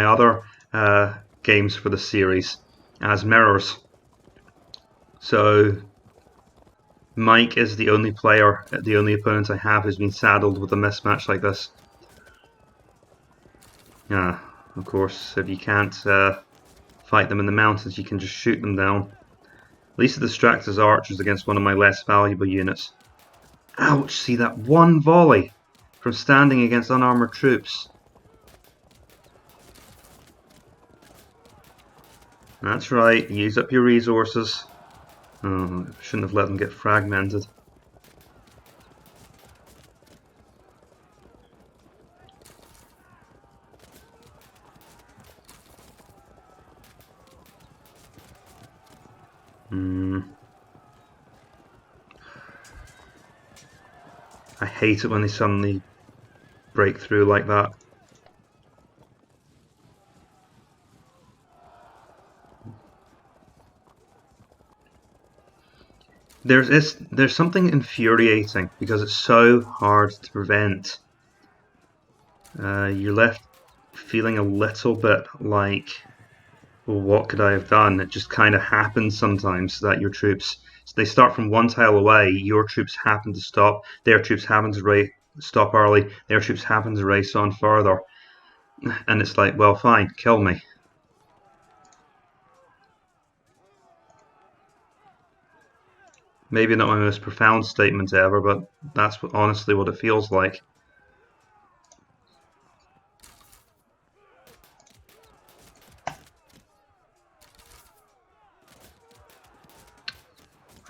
other games for the series as mirrors. So Mike is the only opponent I have who's been saddled with a mismatch like this. Yeah, of course, if you can't fight them in the mountains, you can just shoot them down. At least it distracts his archers against one of my less valuable units. Ouch, see that one volley from standing against unarmoured troops. That's right, use up your resources. Oh, I shouldn't have let them get fragmented. I hate it when they suddenly break through like that. There's something infuriating because it's so hard to prevent. You're left feeling a little bit like, well, what could I have done? It just kind of happens sometimes that your troops, so they start from one tile away, your troops happen to stop, their troops happen to stop early, their troops happen to race on further, and it's like, well, fine, kill me. Maybe not my most profound statement ever, but that's honestly what it feels like.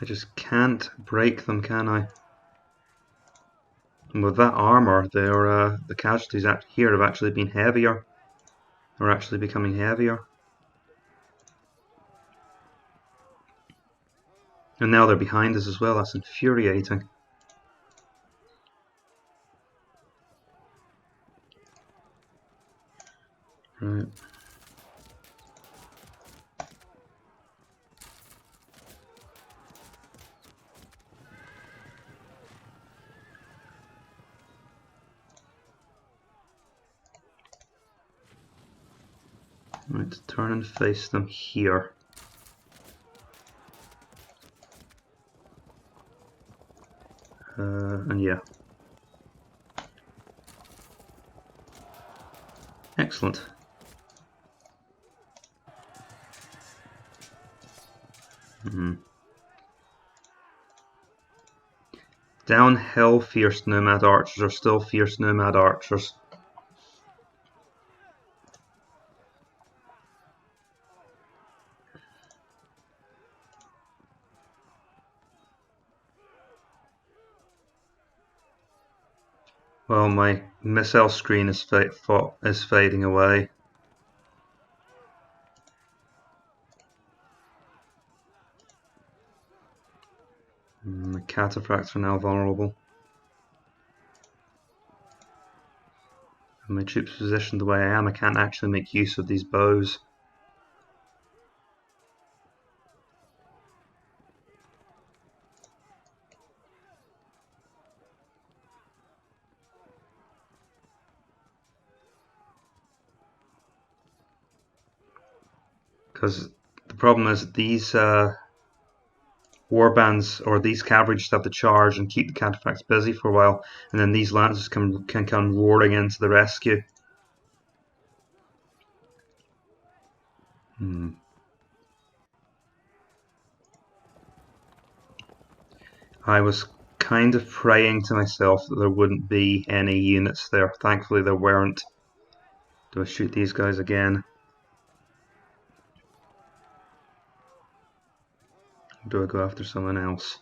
I just can't break them, can I? And with that armour, the casualties here have actually been heavier. They're actually becoming heavier. And now they're behind us as well, that's infuriating. Right. Right, turn and face them here. And yeah. Excellent. Downhill fierce nomad archers are still fierce nomad archers. Well, my missile screen is fading away. The cataphracts are now vulnerable. And my troops positioned the way I am, I can't actually make use of these bows. Because the problem is that these warbands or these cavalry just have to charge and keep the cataphracts busy for a while, and then these lancers can come roaring into the rescue. I was kind of praying to myself that there wouldn't be any units there. Thankfully there weren't. Do I shoot these guys again? Or do I go after someone else?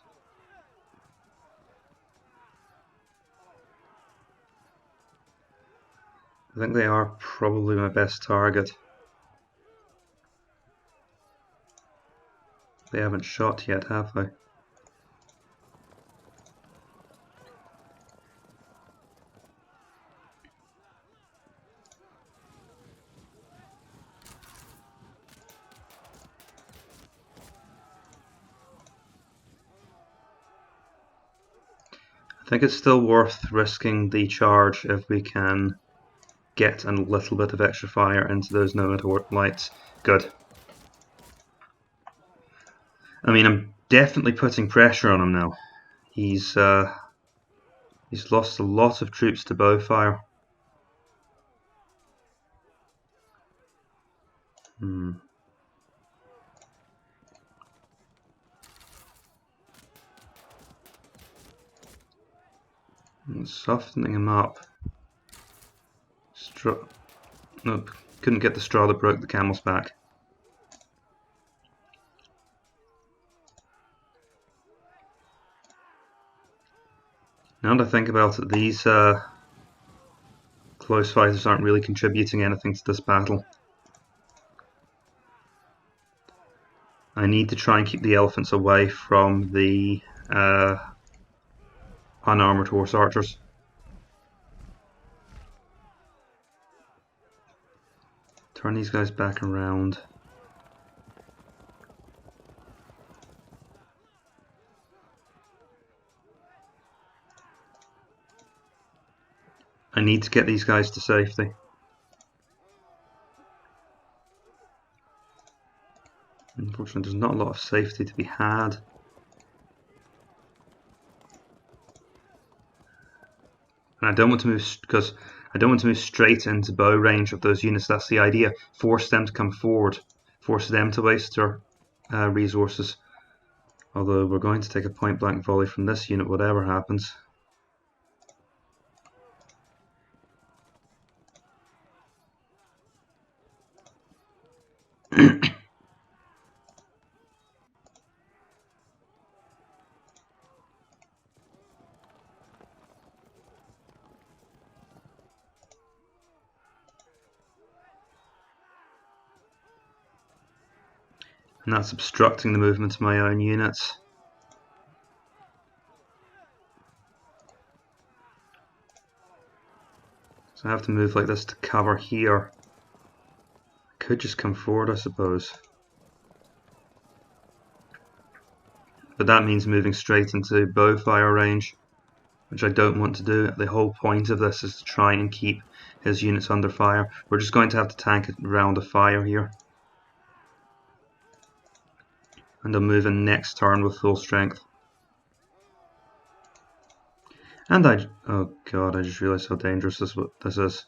I think they are probably my best target. They haven't shot yet, have they? I think it's still worth risking the charge if we can get a little bit of extra fire into those Nomad lights. Good. I mean, I'm definitely putting pressure on him now. He's lost a lot of troops to bow fire. Softening him up. Nope, couldn't get the straw that broke the camel's back. Now that I think about it, these close fighters aren't really contributing anything to this battle. I need to try and keep the elephants away from the unarmoured horse archers. Turn these guys back around. I need to get these guys to safety. Unfortunately, there's not a lot of safety to be had. And I don't want to move because I don't want to move straight into bow range of those units. That's the idea. Force them to come forward. Force them to waste their resources. Although we're going to take a point blank volley from this unit, whatever happens. And that's obstructing the movement of my own units. So I have to move like this to cover here. I could just come forward, I suppose. But that means moving straight into bow fire range, which I don't want to do. The whole point of this is to try and keep his units under fire. We're just going to have to tank a round of fire here. And I'll move in next turn with full strength. And oh god, I just realised how dangerous this is.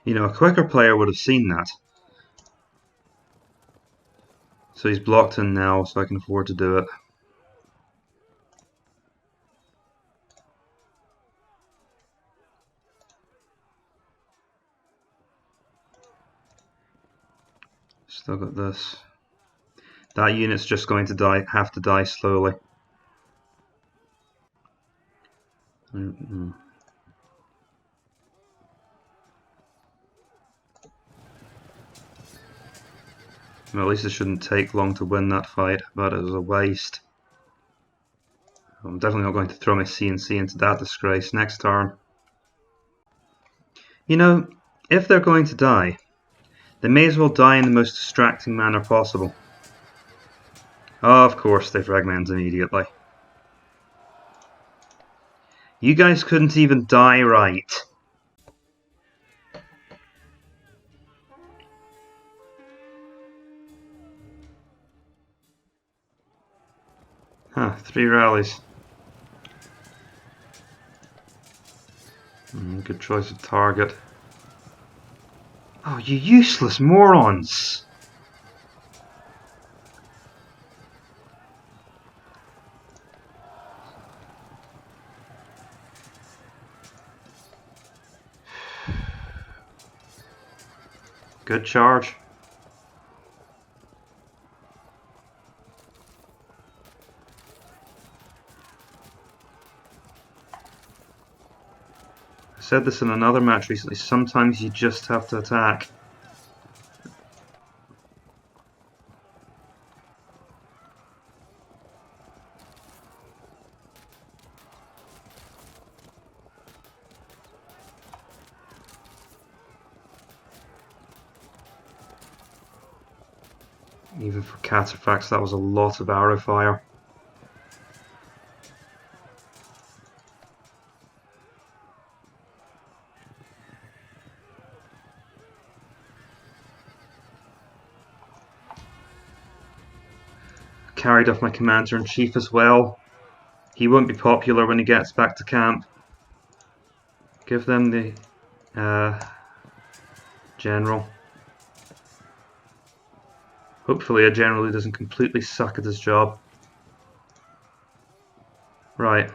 You know, a quicker player would have seen that. So he's blocked in now, so I can afford to do it. Still got this. That unit's just going to have to die slowly. Well, at least it shouldn't take long to win that fight, but it was a waste. I'm definitely not going to throw my CNC into that disgrace next turn. You know, if they're going to die, they may as well die in the most distracting manner possible. Oh, of course, they fragment immediately. You guys couldn't even die right. Huh, 3 rallies. Good choice of target. Oh, you useless morons! Good charge. I said this in another match recently, sometimes you just have to attack. Even for cataphracts, that was a lot of arrow fire. Carried off my commander-in-chief as well. He won't be popular when he gets back to camp. Give them the general. Hopefully a general who doesn't completely suck at his job. Right.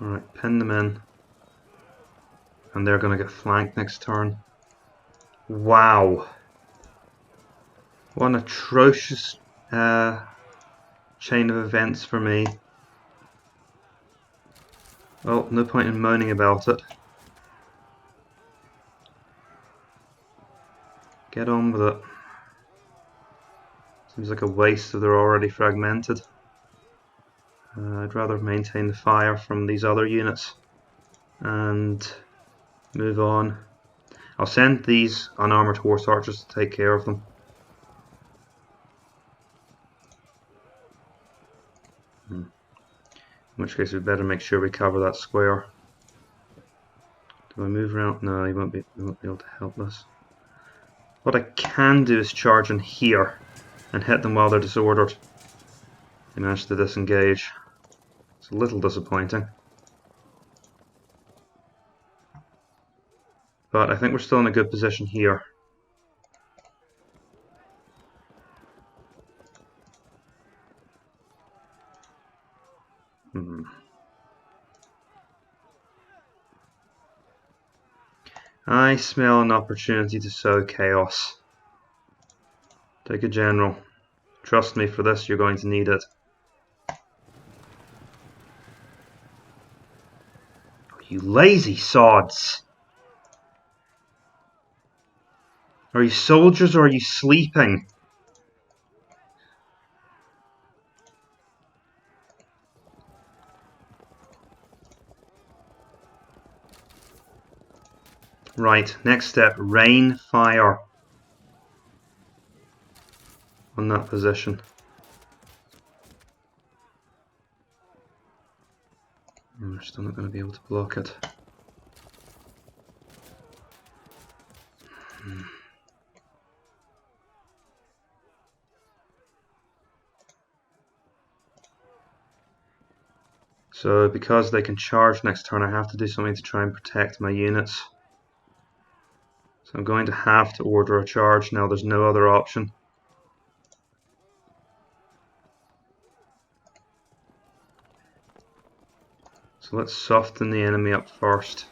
Alright, pin them in. And they're going to get flanked next turn. Wow. What an atrocious chain of events for me. Well, no point in moaning about it. Get on with it. Seems like a waste if they're already fragmented. I'd rather maintain the fire from these other units and move on. I'll send these unarmoured horse archers to take care of them. In which case we'd better make sure we cover that square. Do I move around? No, he won't be able to help us. What I can do is charge in here and hit them while they're disordered. They managed to disengage. It's a little disappointing. But I think we're still in a good position here. I smell an opportunity to sow chaos. Take a general. Trust me, for this you're going to need it. You lazy sods! Are you soldiers or are you sleeping? Right, next step, rain fire on that position. We're still not going to be able to block it. So because they can charge next turn, I have to do something to try and protect my units. So I'm going to have to order a charge now, there's no other option. So let's soften the enemy up first.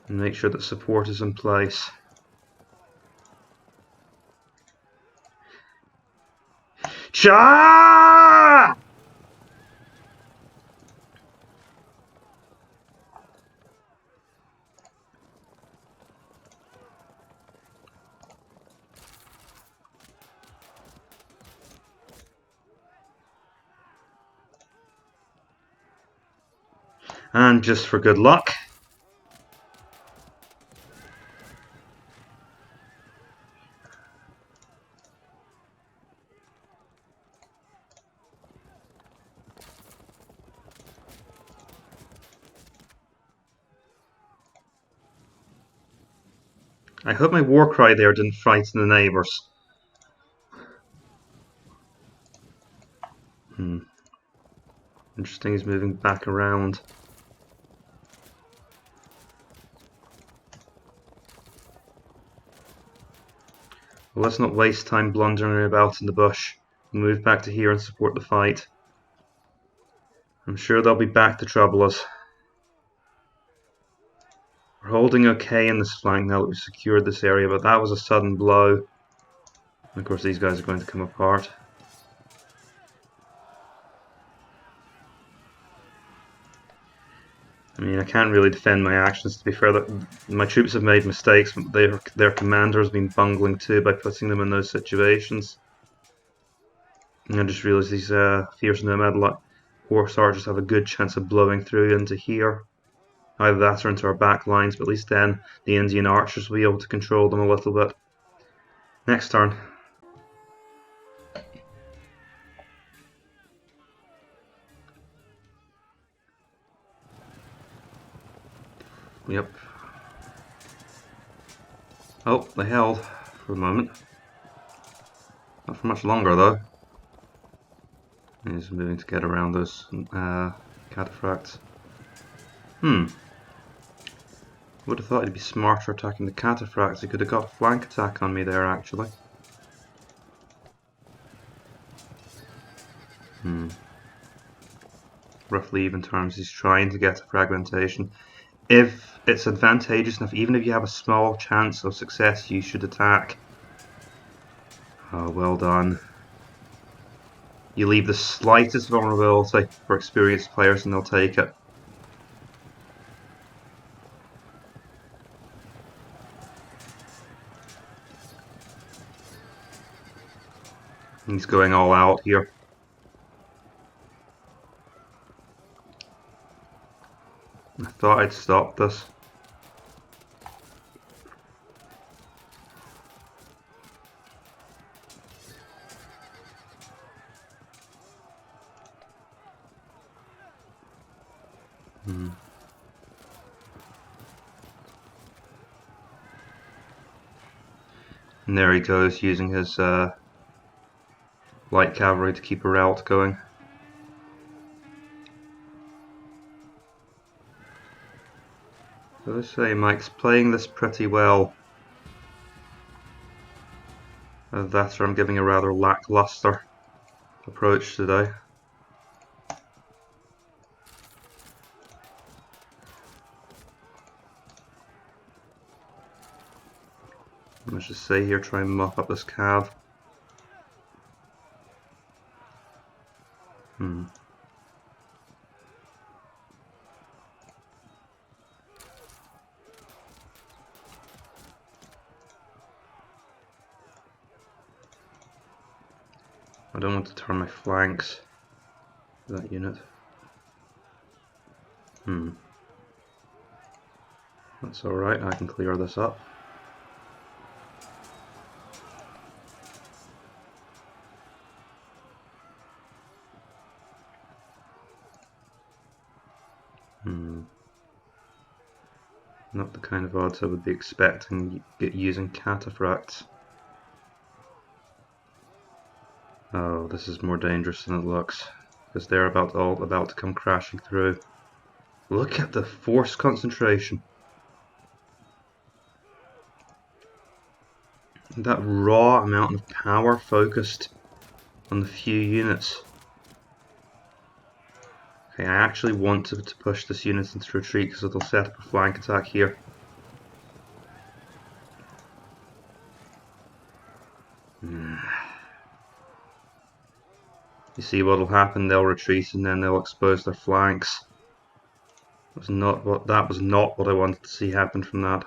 And make sure that support is in place. Cha! And just for good luck, I hope my war cry there didn't frighten the neighbours. Interesting, he's moving back around. Well, let's not waste time blundering about in the bush. We'll move back to here and support the fight. I'm sure they'll be back to trouble us. We're holding okay in this flank now that we've secured this area, but that was a sudden blow. And of course these guys are going to come apart. I mean, I can't really defend my actions, to be fair. My troops have made mistakes, but their commander has been bungling too by putting them in those situations. And I just realised these fierce Nomad horse archers have a good chance of blowing through into here. Either that or into our back lines, but at least then the Indian archers will be able to control them a little bit. Next turn. Yep. Oh, they held for a moment. Not for much longer though. He's moving to get around those cataphracts. Would have thought he'd be smarter attacking the cataphracts. He could have got a flank attack on me there actually. Roughly even terms, he's trying to get a fragmentation. If it's advantageous enough, even if you have a small chance of success, you should attack. Oh, well done. You leave the slightest vulnerability for experienced players and they'll take it. He's going all out here. I thought I'd stop this. And there he goes, using his light cavalry to keep a rout going. So I say, Mike's playing this pretty well. That I'm giving a rather lackluster approach today. Let's just stay here, try and mop up this cav. I don't want to turn my flanks to that unit. That's alright, I can clear this up. Not the kind of odds I would be expecting using cataphracts. Oh, this is more dangerous than it looks, because they're all about to come crashing through. Look at the force concentration. That raw amount of power focused on the few units. Okay, I actually want to push this unit into retreat because it'll set up a flank attack here. You see what'll happen? They'll retreat and then they'll expose their flanks. That was not what I wanted to see happen from that.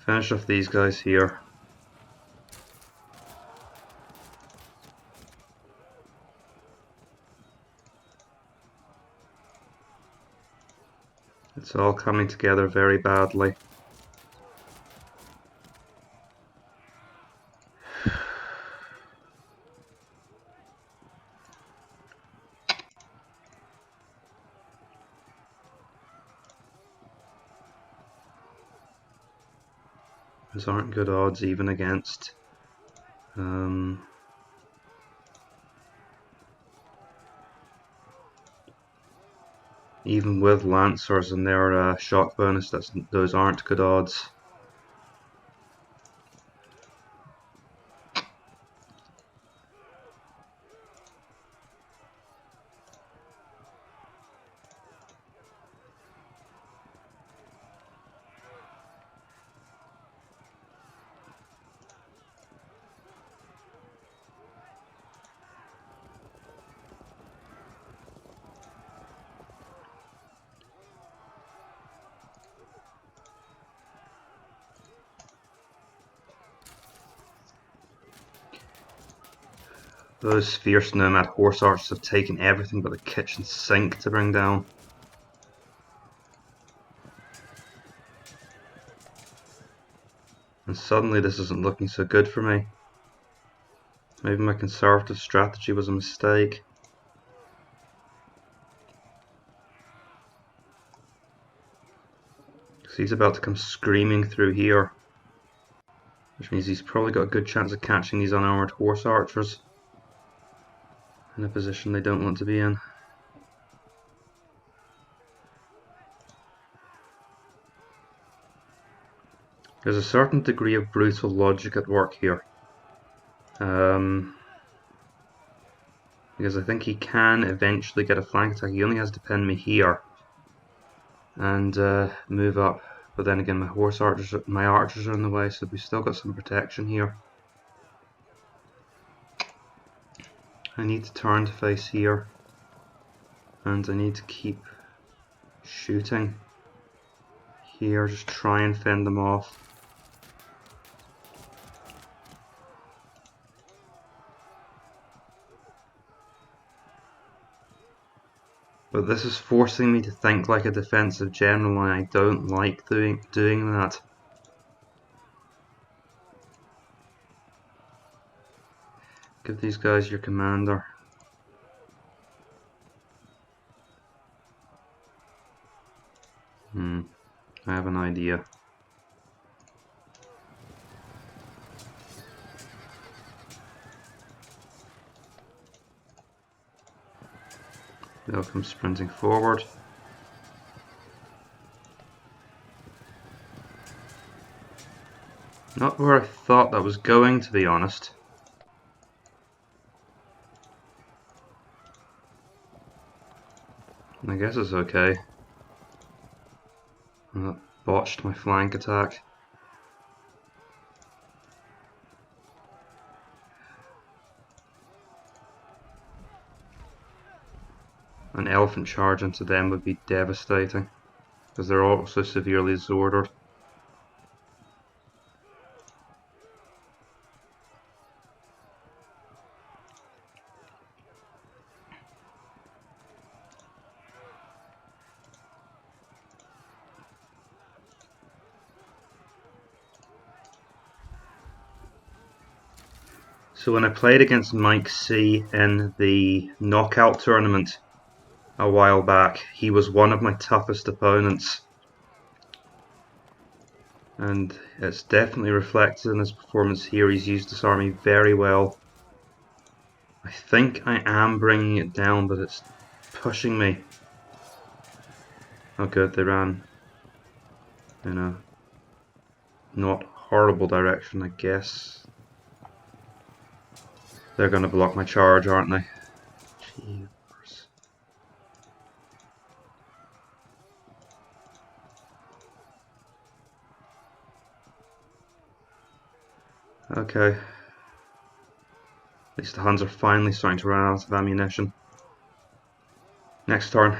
Finish off these guys here. It's all coming together very badly. Those aren't good odds even against even with Lancers and their shock bonus, those aren't good odds. Those fierce Nomad horse archers have taken everything but the kitchen sink to bring down. And suddenly this isn't looking so good for me. Maybe my conservative strategy was a mistake. Because he's about to come screaming through here. Which means he's probably got a good chance of catching these unarmoured horse archers in a position they don't want to be in. There's a certain degree of brutal logic at work here. Because I think he can eventually get a flank attack. He only has to pin me here and move up. But then again, my archers are in the way, so we've still got some protection here. I need to turn to face here, and I need to keep shooting here, just try and fend them off. But this is forcing me to think like a defensive general, and I don't like doing that. Give these guys your commander. I have an idea. They'll come sprinting forward. Not where I thought that was going, to be honest. I guess it's okay. Botched my flank attack. An elephant charge into them would be devastating, because they're also severely disordered. So when I played against Mike C in the knockout tournament a while back, he was one of my toughest opponents. And it's definitely reflected in his performance here. He's used this army very well. I think I am bringing it down, but it's pushing me. Oh good, they ran in a not horrible direction, I guess. They're going to block my charge, aren't they? Jeepers. Okay. At least the Huns are finally starting to run out of ammunition. Next turn.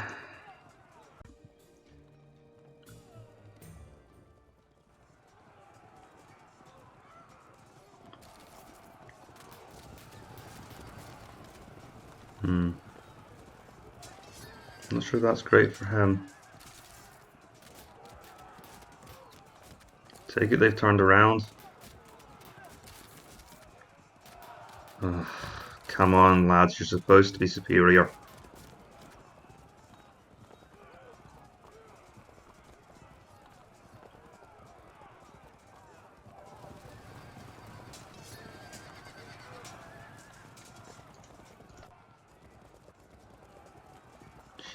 Not sure that's great for him. Take it they've turned around. Ugh, come on lads, you're supposed to be superior.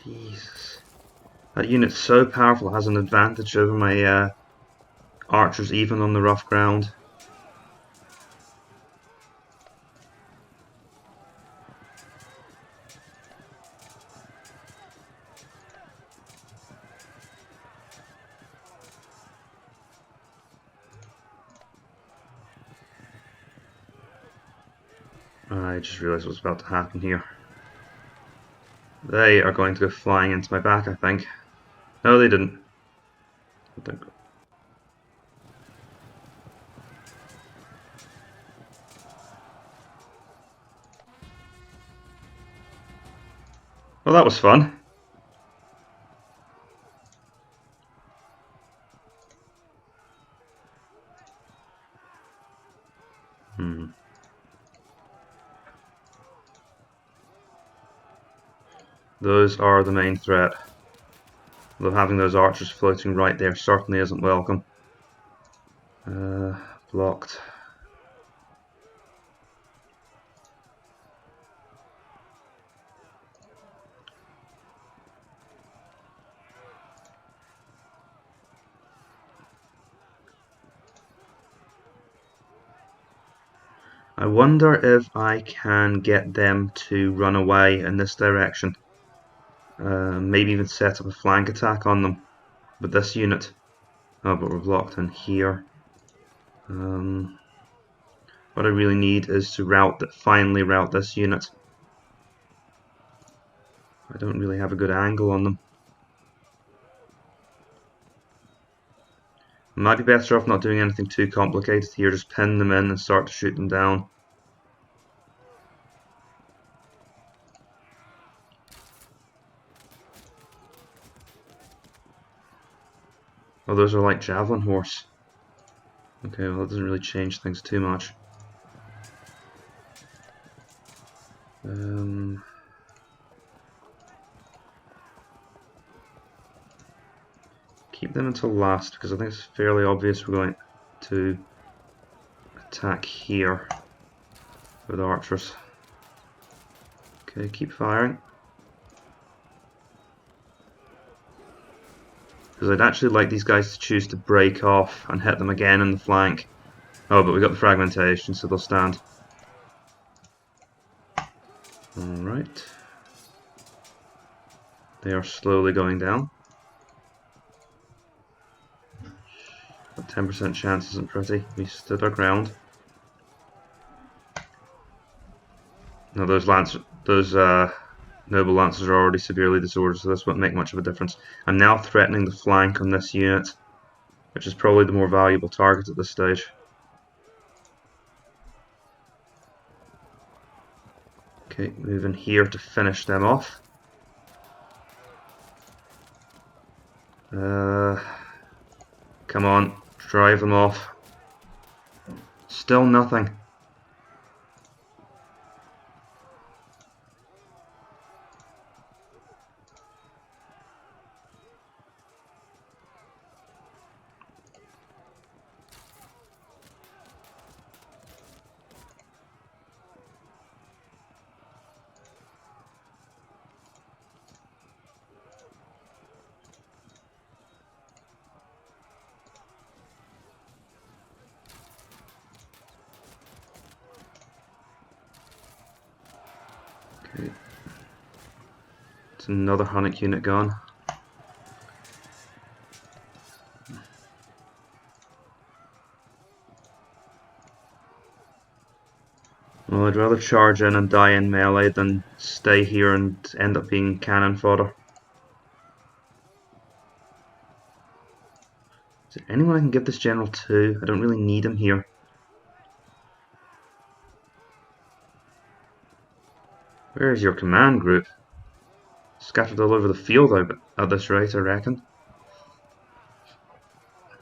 Jesus. That unit's so powerful, it has an advantage over my archers even on the rough ground. I just realised what's about to happen here. They are going to go flying into my back, I think. No, they didn't. Well, that was fun. Those are the main threat. Although having those archers floating right there certainly isn't welcome. Blocked. I wonder if I can get them to run away in this direction. Maybe even set up a flank attack on them with this unit. Oh, but we're blocked in here. What I really need is to finally route this unit. I don't really have a good angle on them. Might be better off not doing anything too complicated here, just pin them in and start to shoot them down. Oh, those are like javelin horse. Okay, well that doesn't really change things too much. Keep them until last, because I think it's fairly obvious we're going to attack here with archers. Okay, keep firing. Because I'd actually like these guys to choose to break off and hit them again in the flank. Oh, but we got the fragmentation, so they'll stand. Alright. They are slowly going down. A 10% chance isn't pretty. We stood our ground. Now those noble lancers are already severely disordered, so this won't make much of a difference. I'm now threatening the flank on this unit, which is probably the more valuable target at this stage. Okay, moving here to finish them off. Come on, drive them off. Still nothing. Okay. It's another Hunnic unit gone. Well, I'd rather charge in and die in melee than stay here and end up being cannon fodder. Is there anyone I can give this general to? I don't really need him here. Where is your command group? Scattered all over the field at this rate, I reckon.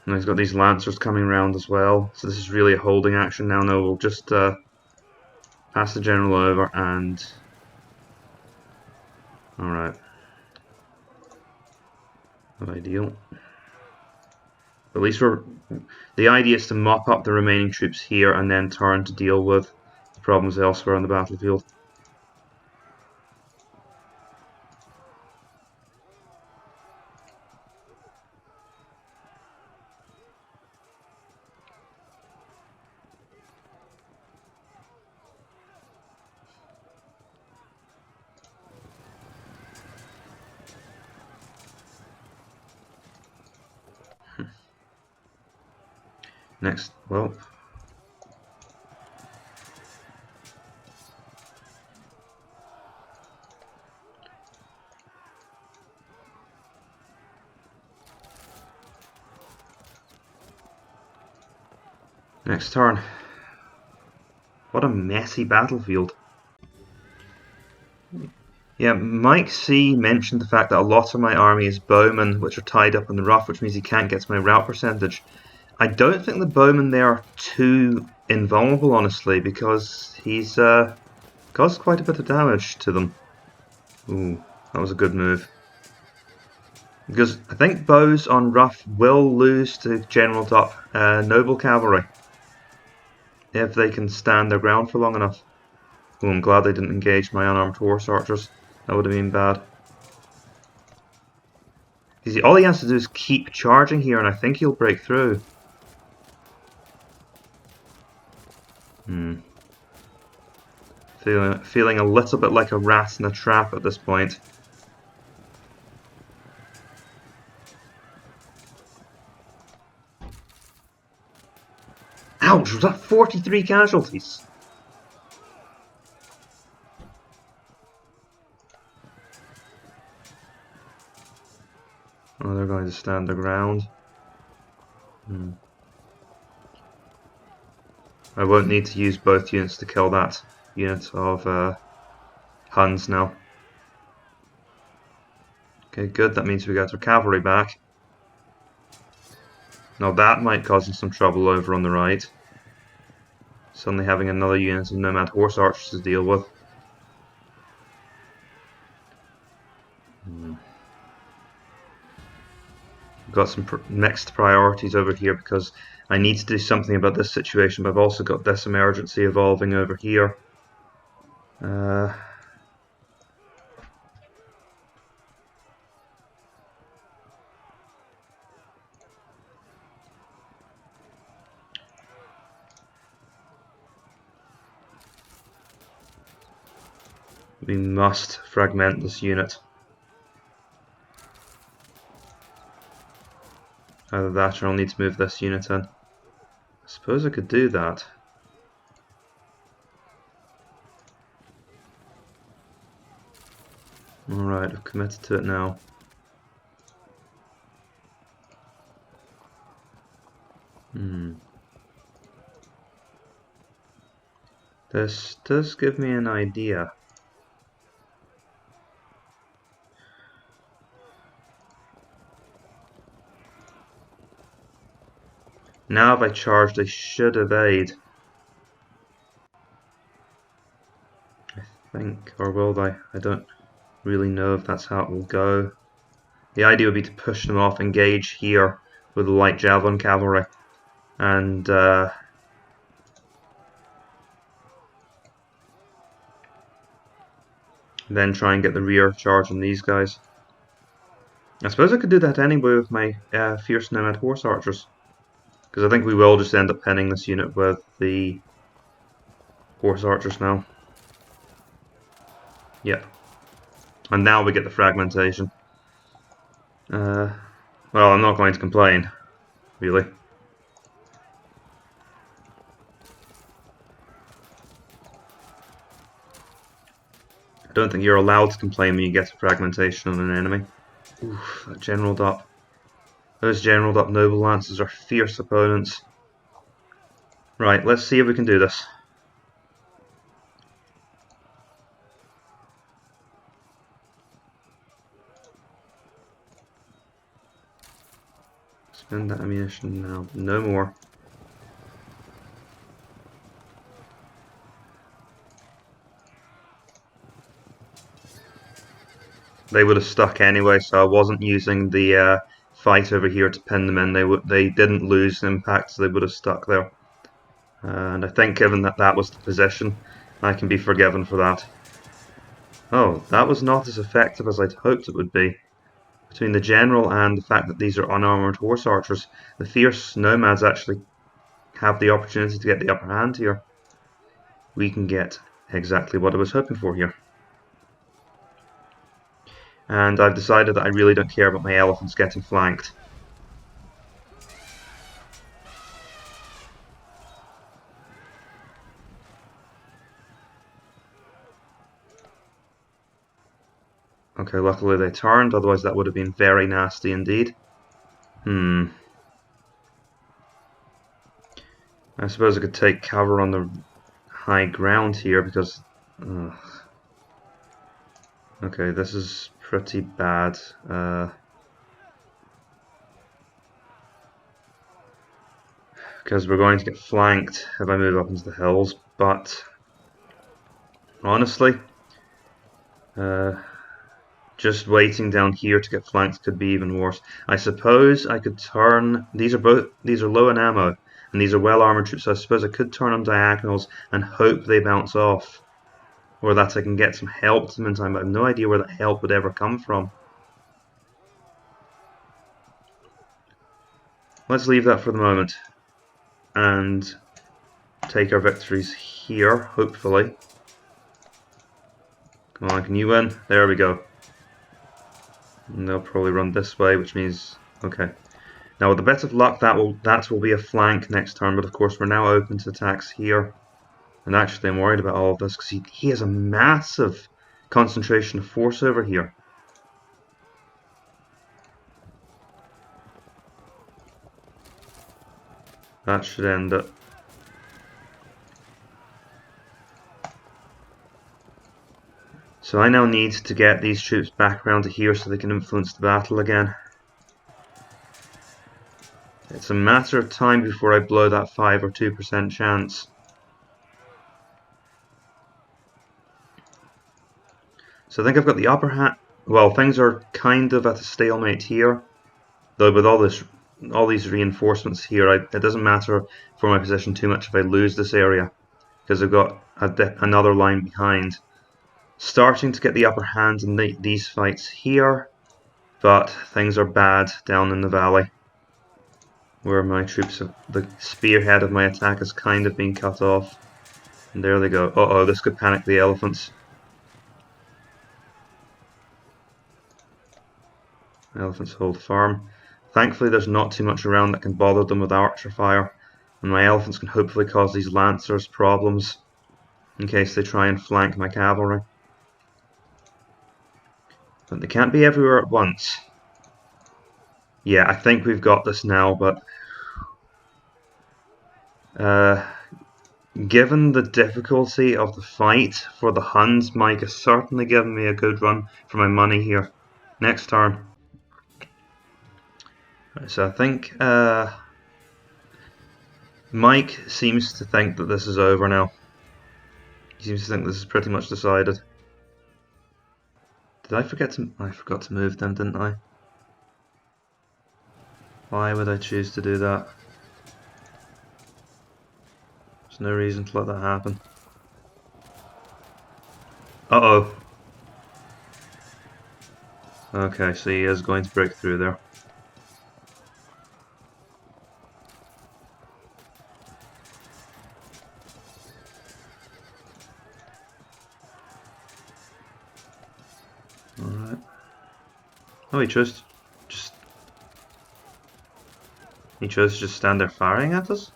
And he's got these lancers coming around as well, so this is really a holding action now. No, we'll just pass the general over and... Alright. Not ideal. At least the idea is to mop up the remaining troops here and then turn to deal with the problems elsewhere on the battlefield. Next, well, next turn. What a messy battlefield. Yeah, Mike C mentioned the fact that a lot of my army is bowmen, which are tied up in the rough, which means he can't get to my rout percentage. I don't think the bowmen there are too invulnerable, honestly, because he's caused quite a bit of damage to them. Ooh, that was a good move. Because I think bows on rough will lose to generaled up noble cavalry if they can stand their ground for long enough. Ooh, I'm glad they didn't engage my unarmed horse archers. That would have been bad. Because all he has to do is keep charging here, and I think he'll break through. Feeling a little bit like a rat in a trap at this point. Ouch! Was that 43 casualties? Oh, they're going to stand their ground. I won't need to use both units to kill that unit of Huns now. Okay, good. That means we got our cavalry back. Now that might cause us some trouble over on the right. Suddenly having another unit of Nomad horse archers to deal with. Got some mixed priorities over here because I need to do something about this situation, but I've also got this emergency evolving over here. We must fragment this unit. Either that or I'll need to move this unit in. I suppose I could do that. Alright, I've committed to it now. This does give me an idea. Now if I charged, I should evade. I think, or will I? I don't really know if that's how it will go. The idea would be to push them off, engage here with the light javelin cavalry, and then try and get the rear charge on these guys. I suppose I could do that anyway with my fierce Nomad horse archers, because I think we will just end up pinning this unit with the horse archers now. Yep. And now we get the fragmentation. Well, I'm not going to complain, really. I don't think you're allowed to complain when you get a fragmentation on an enemy. Oof, that generaled up. Those generaled up noble lances are fierce opponents. Right, let's see if we can do this. Spend that ammunition now. No more. They would have stuck anyway, so I wasn't using the fight over here to pin them in. They didn't lose impact, so they would have stuck there. And I think given that that was the position, I can be forgiven for that. Oh, that was not as effective as I'd hoped it would be. Between the general and the fact that these are unarmoured horse archers, the fierce nomads actually have the opportunity to get the upper hand here. We can get exactly what I was hoping for here. And I've decided that I really don't care about my elephants getting flanked. Okay, luckily they turned, otherwise that would have been very nasty indeed. I suppose I could take cover on the high ground here because... Okay, this is pretty bad. Because we're going to get flanked if I move up into the hills, but honestly, just waiting down here to get flanked could be even worse. I suppose I could turn... These are low in ammo, and these are well armored troops, so I suppose I could turn on diagonals and hope they bounce off. Or that I can get some help to them in time, but I have no idea where that help would ever come from. Let's leave that for the moment and take our victories here, hopefully. Come on, can you win? There we go. And they'll probably run this way, which means... Okay. Now with a bit of luck, that will be a flank next turn, but of course we're now open to attacks here. And actually I'm worried about all of this, because he has a massive concentration of force over here. That should end it. So I now need to get these troops back around to here so they can influence the battle again. It's a matter of time before I blow that 5 or 2% chance. So I think I've got the upper hand. Well, things are kind of at a stalemate here, though with all these reinforcements here, it doesn't matter for my position too much if I lose this area, because I've got another line behind. Starting to get the upper hand in these fights here, but things are bad down in the valley, where my troops, the spearhead of my attack has kind of been cut off. And there they go. Uh-oh, this could panic the elephants. Elephants hold firm. Thankfully there's not too much around that can bother them with archer fire, and my elephants can hopefully cause these lancers problems in case they try and flank my cavalry. But they can't be everywhere at once. Yeah, I think we've got this now, but given the difficulty of the fight for the Huns, Mike has certainly given me a good run for my money here. Next turn. Right, so I think Mike seems to think that this is over now. He seems to think this is pretty much decided. Did I forget to... I forgot to move them, didn't I? Why would I choose to do that? There's no reason to let that happen. Uh-oh. Okay, so he is going to break through there. Alright. Oh, he chose to just stand there firing at us?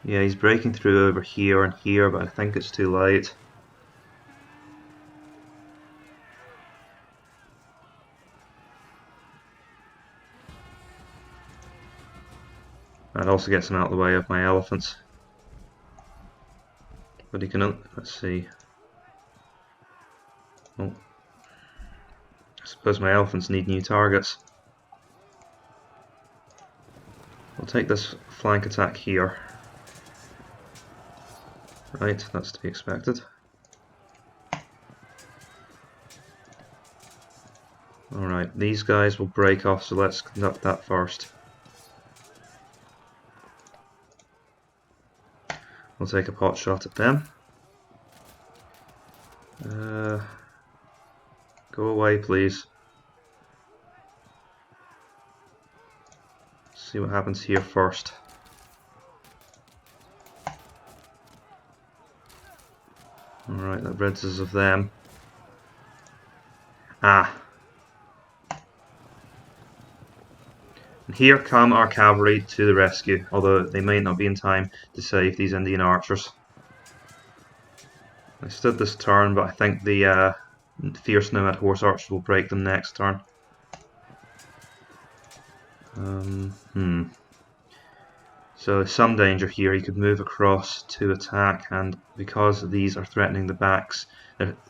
Yeah, he's breaking through over here and here, but I think it's too late. That also gets him out of the way of my elephants. But he can... let's see. Oh. I suppose my elephants need new targets. We'll take this flank attack here. Right, that's to be expected. Alright, these guys will break off, so let's conduct that first. We'll take a pot shot at them. Go away, please. See what happens here first. Alright, that rids us of them. Ah. And here come our cavalry to the rescue, although they may not be in time to save these Indian archers. I stood this turn, but I think the fierce nomad horse archers will break them next turn. So some danger here. He could move across to attack, and because these are threatening the backs,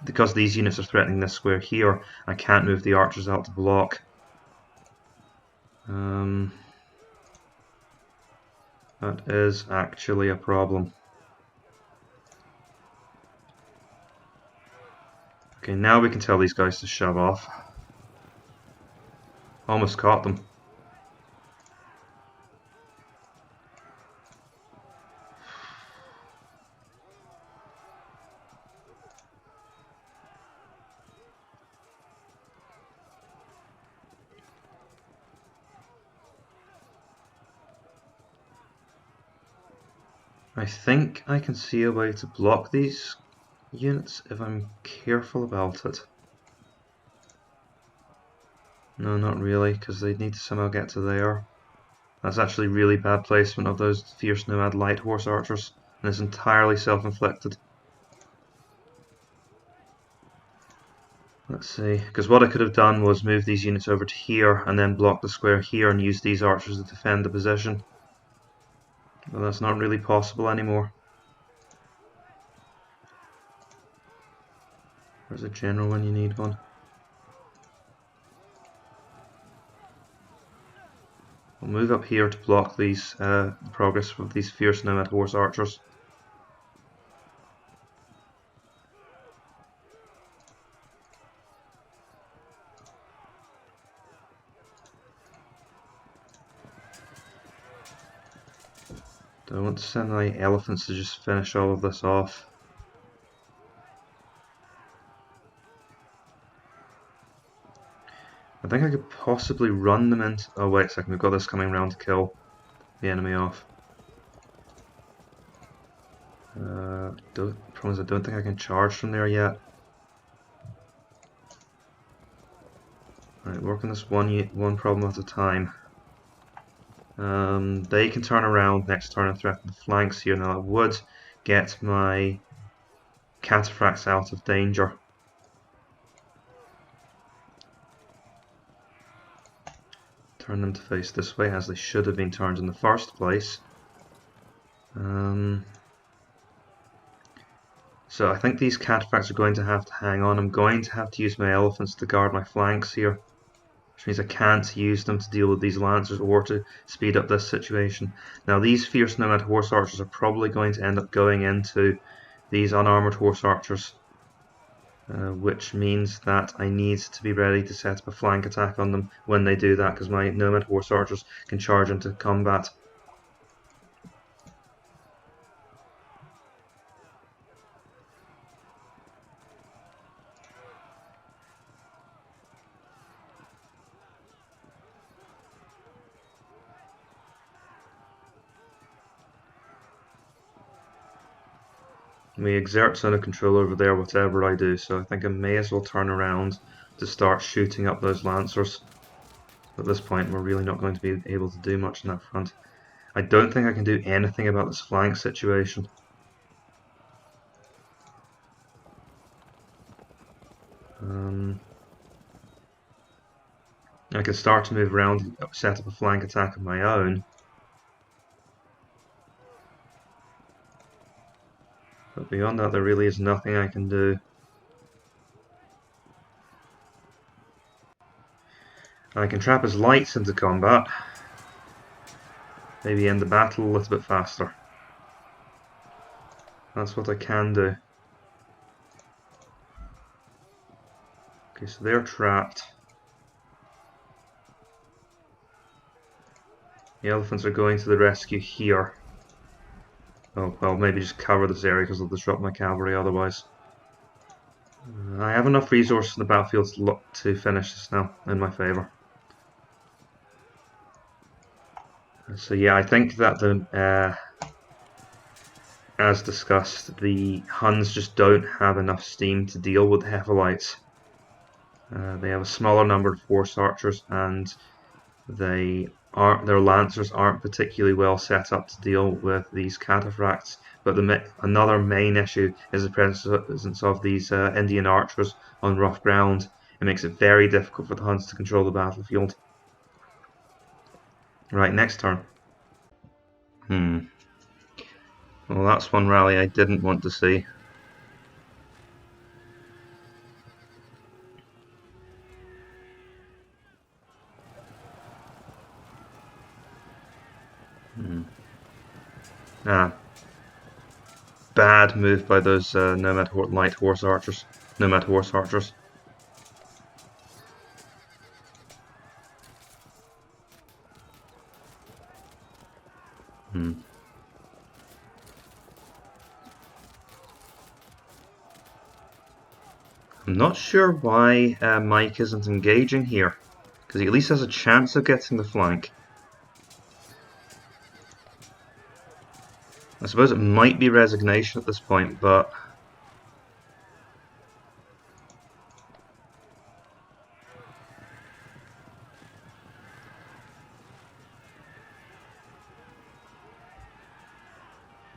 because these units are threatening this square here, I can't move the archers out to block. That is actually a problem. Okay, now we can tell these guys to shove off. Almost caught them. I think I can see a way to block these units if I'm careful about it. No, not really, because they need to somehow get to there. That's actually really bad placement of those fierce nomad light horse archers, and it's entirely self-inflicted. Let's see, because what I could have done was move these units over to here and then block the square here and use these archers to defend the position. But that's not really possible anymore. Where's a general when you need one? We'll move up here to block these progress of these fierce nomad horse archers. Do I want to send my elephants to just finish all of this off? I think I could possibly run them into... oh wait a second, we've got this coming round to kill the enemy off. Problem is, I don't think I can charge from there yet. Right, working this one problem at a time. They can turn around next turn and threaten the flanks here. Now, it would get my cataphracts out of danger. Turn them to face this way, as they should have been turned in the first place. So I think these cataphracts are going to have to hang on. I'm going to have to use my elephants to guard my flanks here, which means I can't use them to deal with these lancers or to speed up this situation. Now, these fierce nomad horse archers are probably going to end up going into these unarmoured horse archers, which means that I need to be ready to set up a flank attack on them when they do that, because my nomad horse archers can charge into combat. We exert zone of control over there whatever I do, so I think I may as well turn around to start shooting up those lancers. At this point, we're really not going to be able to do much on that front. I don't think I can do anything about this flank situation. I can start to move around and set up a flank attack of my own. But beyond that, there really is nothing I can do. I can trap his lights into combat. Maybe end the battle a little bit faster. That's what I can do. Okay, so they're trapped. The elephants are going to the rescue here. Oh, well, maybe just cover this area because they'll disrupt my cavalry otherwise. I have enough resources in the battlefield to finish this now in my favour. So yeah, I think that as discussed, the Huns just don't have enough steam to deal with the Hephalites. They have a smaller number of horse archers, and their lancers aren't particularly well set up to deal with these cataphracts. But another main issue is the presence of these Indian archers on rough ground. It makes it very difficult for the Huns to control the battlefield. Right, next turn. Well, that's one rally I didn't want to see. Bad move by those Nomad light horse archers. Nomad horse archers. I'm not sure why Mike isn't engaging here, because he at least has a chance of getting the flank. I suppose it might be resignation at this point, but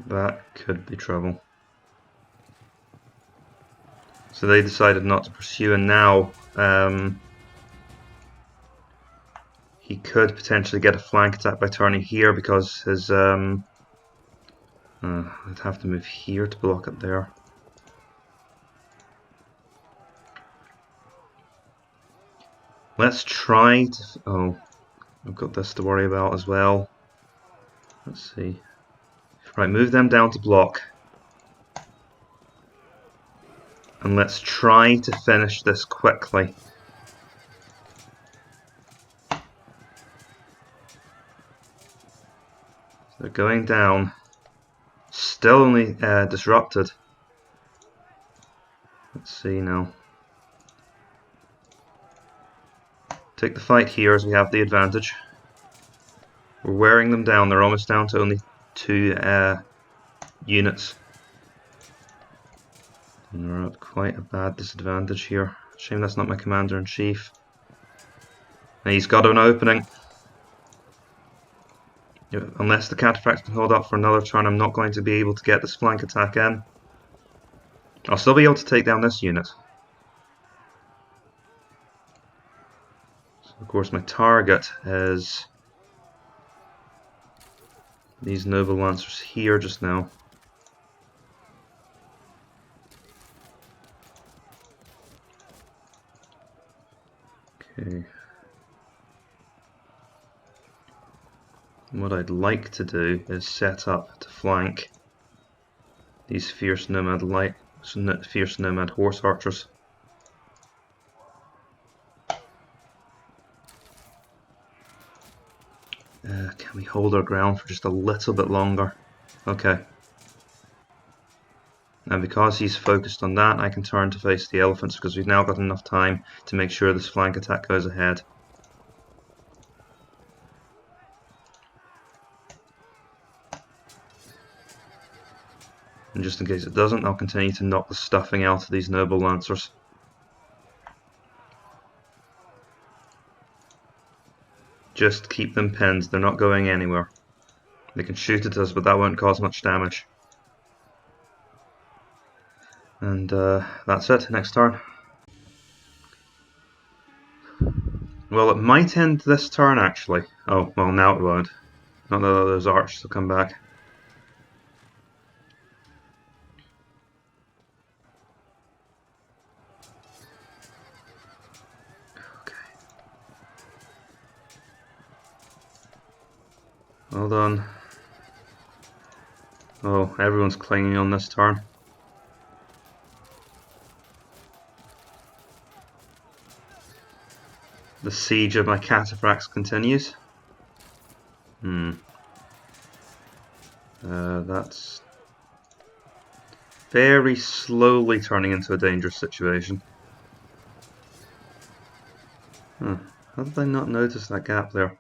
that could be trouble. So they decided not to pursue, and now he could potentially get a flank attack by turning here, because his I'd have to move here to block it there. Let's try to... Oh, I've got this to worry about as well. Let's see. Right, move them down to block. And let's try to finish this quickly. So they're going down. Still only disrupted. Let's see now. Take the fight here as we have the advantage. We're wearing them down. They're almost down to only 2 units. And we're at quite a bad disadvantage here. Shame that's not my commander-in-chief. He's got an opening. Unless the cataphracts can hold up for another turn, I'm not going to be able to get this flank attack in. I'll still be able to take down this unit. So of course my target is these noble lancers here just now. Okay. What I'd like to do is set up to flank these fierce nomad horse archers. Can we hold our ground for just a little bit longer? Okay. And because he's focused on that, I can turn to face the elephants because we've now got enough time to make sure this flank attack goes ahead. And just in case it doesn't, I'll continue to knock the stuffing out of these noble lancers. Just keep them pinned, they're not going anywhere. They can shoot at us, but that won't cause much damage. And that's it, next turn. Well, it might end this turn actually. Oh, well now it won't. Not that those archers will come back. Hold on. Oh, everyone's clinging on this turn. The siege of my cataphracts continues. That's very slowly turning into a dangerous situation. How did I not notice that gap there?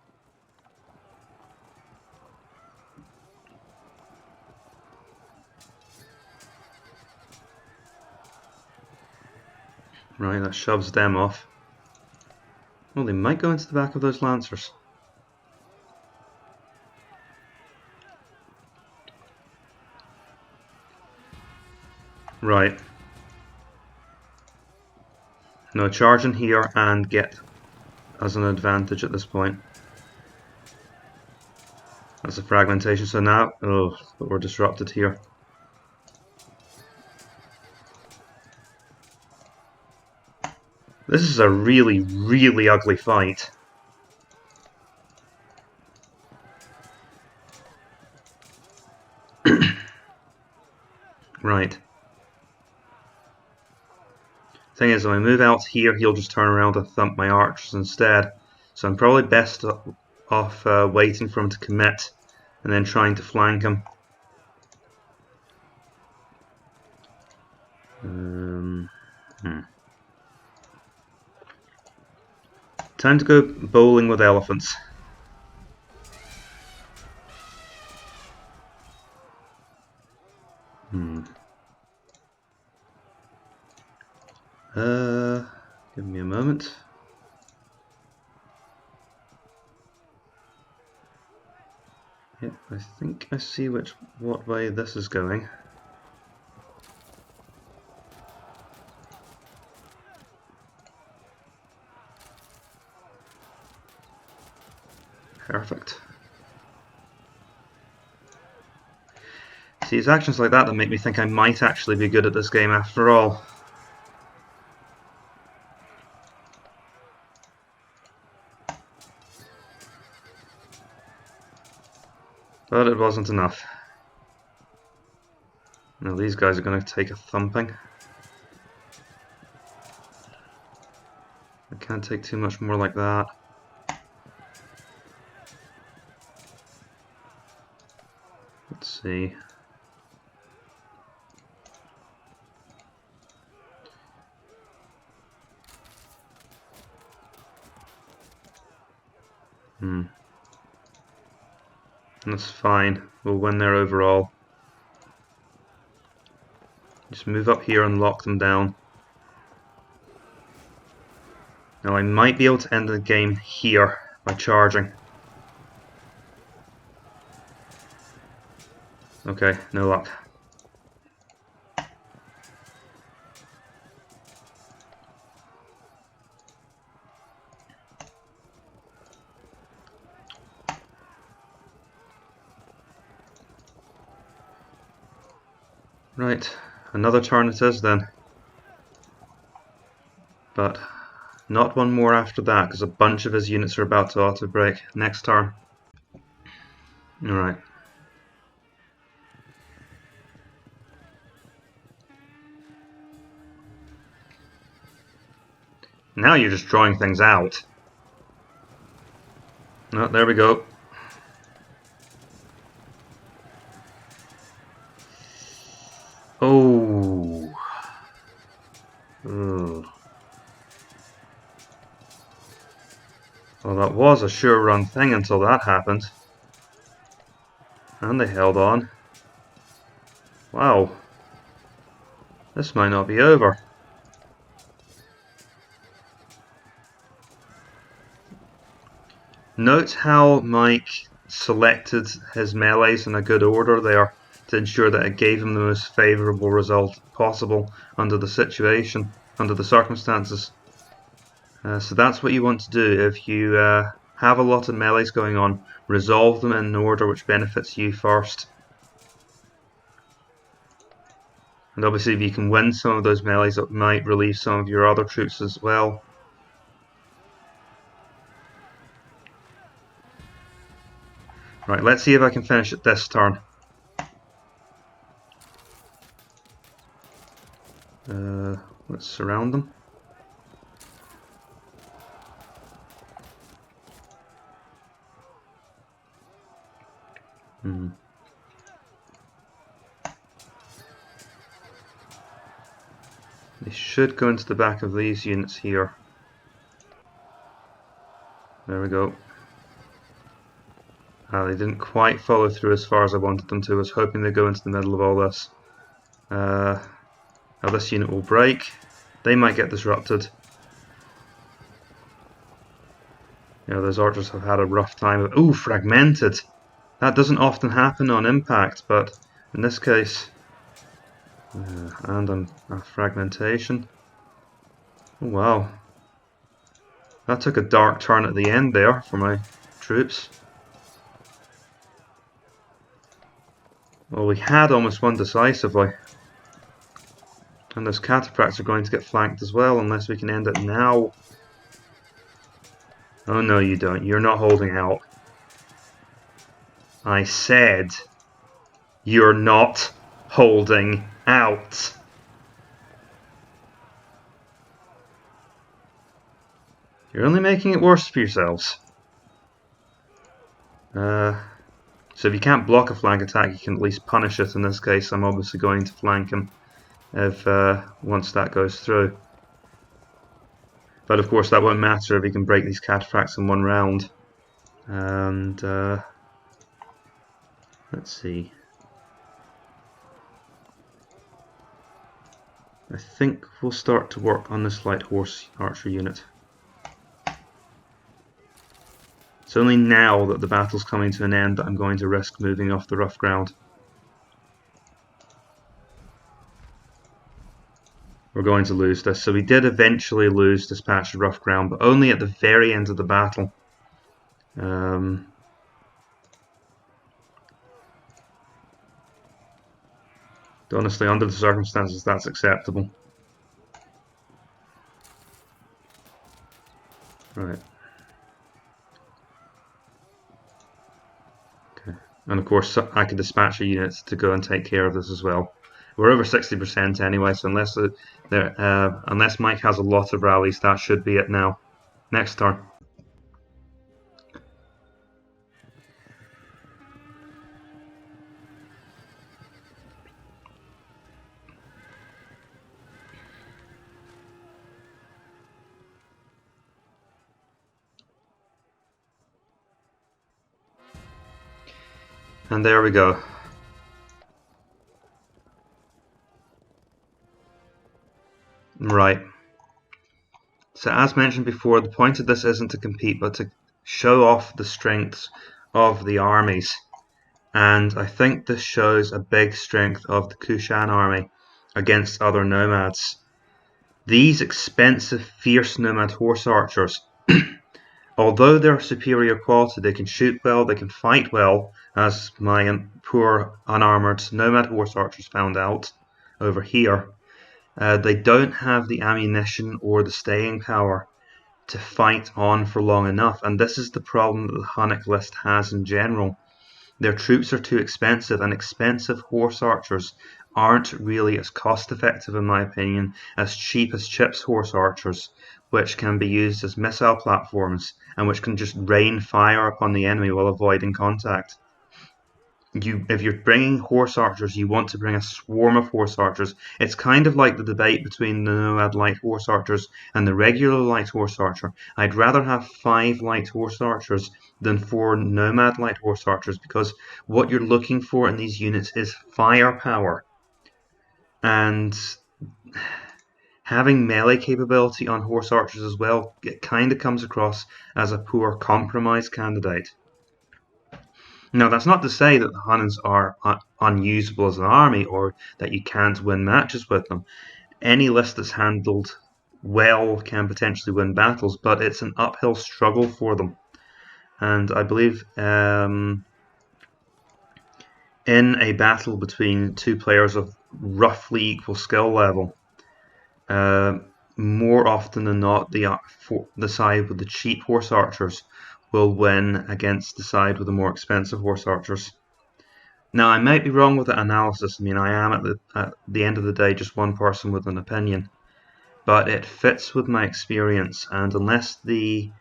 Right, that shoves them off. Well, they might go into the back of those lancers. Right. No, charge in here and get as an advantage at this point. That's a fragmentation, so now, but we're disrupted here. This is a really, really ugly fight. Right. Thing is, if I move out here, he'll just turn around and thump my archers instead. So I'm probably best off waiting for him to commit and then trying to flank him. Time to go bowling with elephants. Give me a moment. Yep, I think I see what way this is going. Perfect. See, it's actions like that that make me think I might actually be good at this game after all. But it wasn't enough. Now these guys are going to take a thumping. I can't take too much more like that. Let's see. That's fine. We'll win there overall. Just move up here and lock them down. Now I might be able to end the game here by charging. Okay, no luck. Right, another turn it is then. But not one more after that, because a bunch of his units are about to auto-break next turn. Alright. Now you're just drawing things out. Oh, there we go. Oh. Ugh. Well, that was a sure run thing until that happened. And they held on. Wow. This might not be over. Note how Mike selected his melees in a good order there to ensure that it gave him the most favourable result possible under the situation, under the circumstances. So that's what you want to do. If you have a lot of melees going on, resolve them in an order which benefits you first. And obviously if you can win some of those melees, it might relieve some of your other troops as well. Right, let's see if I can finish it this turn. Let's surround them. They should go into the back of these units here. There we go. They didn't quite follow through as far as I wanted them to. I was hoping they'd go into the middle of all this. Now this unit will break. They might get disrupted. You know, those archers have had a rough time. Ooh, fragmented! That doesn't often happen on impact, but in this case... and a fragmentation. Oh wow. That took a dark turn at the end there for my troops. Well, we had almost won decisively. And those cataphracts are going to get flanked as well, unless we can end it now. Oh no, you don't. You're not holding out. I said you're not holding out. You're only making it worse for yourselves. So if you can't block a flank attack, you can at least punish it. In this case, I'm obviously going to flank him if once that goes through. But of course that won't matter if he can break these cataphracts in one round. And let's see. I think we'll start to work on this light horse archer unit. It's only now that the battle's coming to an end that I'm going to risk moving off the rough ground. We're going to lose this. So we did eventually lose this patch of rough ground, but only at the very end of the battle. Honestly, under the circumstances, that's acceptable. Right. Okay. And of course, I could dispatch a unit to go and take care of this as well. We're over 60% anyway, so unless Mike has a lot of rallies, that should be it now. Next turn. And there we go. So as mentioned before, the point of this isn't to compete, but to show off the strengths of the armies. And I think this shows a big strength of the Kushan army against other nomads. These expensive, fierce nomad horse archers, although they're superior quality, they can shoot well, they can fight well, as my poor unarmoured nomad horse archers found out over here. They don't have the ammunition or the staying power to fight on for long enough, and this is the problem that the Hunnic list has in general. Their troops are too expensive, and expensive horse archers aren't really as cost effective, in my opinion, as cheap as chips horse archers, which can be used as missile platforms and which can just rain fire upon the enemy while avoiding contact. If you're bringing horse archers, you want to bring a swarm of horse archers. It's kind of like the debate between the Nomad light horse archers and the regular light horse archer. I'd rather have 5 light horse archers than 4 Nomad light horse archers, because what you're looking for in these units is firepower. And having melee capability on horse archers as well, it kind of comes across as a poor compromise candidate. Now, that's not to say that the Huns are unusable as an army or that you can't win matches with them. Any list that's handled well can potentially win battles, but it's an uphill struggle for them. And I believe in a battle between 2 players of roughly equal skill level, more often than not, the side with the cheap horse archers will win against the side with the more expensive horse archers. Now, I might be wrong with that analysis. I mean, I am at the end of the day just one person with an opinion, but it fits with my experience. And unless the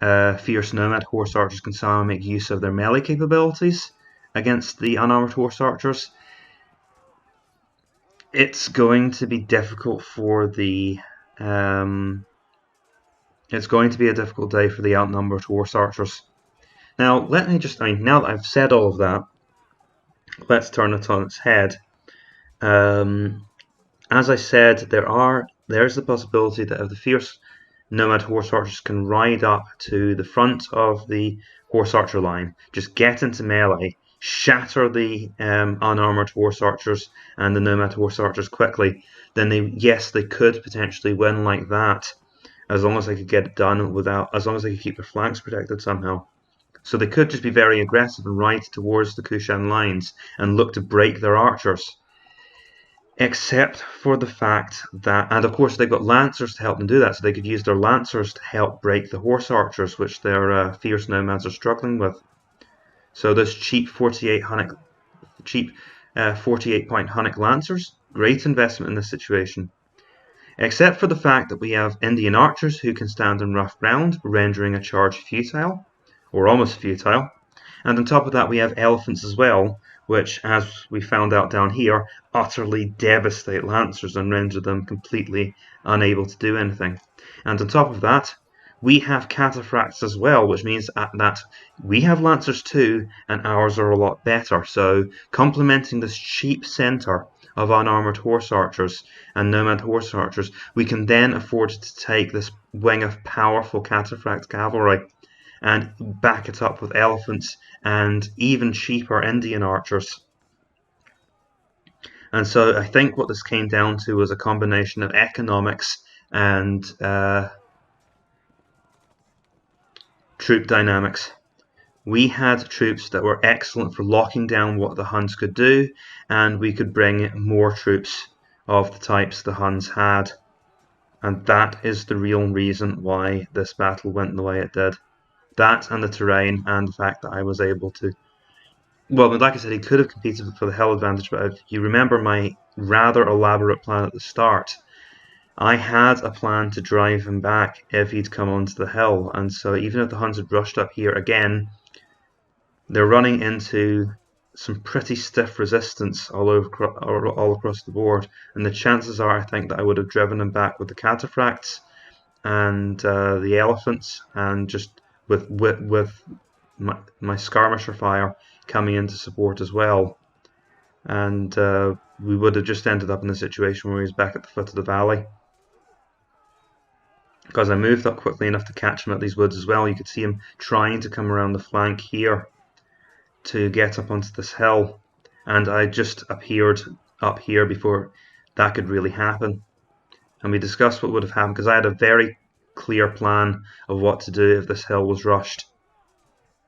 fierce nomad horse archers can somehow make use of their melee capabilities against the unarmored horse archers, it's going to be difficult for the it's going to be a difficult day for the outnumbered horse archers. Now, now that I've said all of that, let's turn it on its head. As I said, there's the possibility that if the fierce nomad horse archers can ride up to the front of the horse archer line, just get into melee, shatter the unarmored horse archers and the nomad horse archers quickly, then they could potentially win like that, as long as they could get it done as long as they could keep their flanks protected somehow. So they could just be very aggressive and ride towards the Kushan lines and look to break their archers. Except for the fact that, and of course they've got lancers to help them do that, so they could use their lancers to help break the horse archers, which their fierce nomads are struggling with. So those cheap 48 point Hunnic lancers, great investment in this situation. Except for the fact that we have Indian archers who can stand on rough ground, rendering a charge futile, or almost futile. And on top of that we have elephants as well, which, as we found out down here, utterly devastate lancers and render them completely unable to do anything. And on top of that, we have cataphracts as well, which means that we have lancers too, and ours are a lot better. So complementing this cheap centre of unarmoured horse archers and nomad horse archers, we can then afford to take this wing of powerful cataphract cavalry and back it up with elephants and even cheaper Indian archers. And so I think what this came down to was a combination of economics and troop dynamics. We had troops that were excellent for locking down what the Huns could do, and we could bring more troops of the types the Huns had. And that is the real reason why this battle went the way it did. That and the terrain and the fact that I was able to... Well, like I said, he could have competed for the hill advantage, but if you remember my rather elaborate plan at the start, I had a plan to drive him back if he'd come onto the hill, and so even if the Huns had rushed up here again, they're running into some pretty stiff resistance all across the board, and the chances are, I think, that I would have driven him back with the cataphracts and the elephants, and just with my skirmisher fire coming into support as well, and we would have just ended up in a situation where he was back at the foot of the valley. because I moved up quickly enough to catch him at these woods as well. You could see him trying to come around the flank here to get up onto this hill, and I just appeared up here before that could really happen. And we discussed what would have happened, because I had a very clear plan of what to do if this hill was rushed.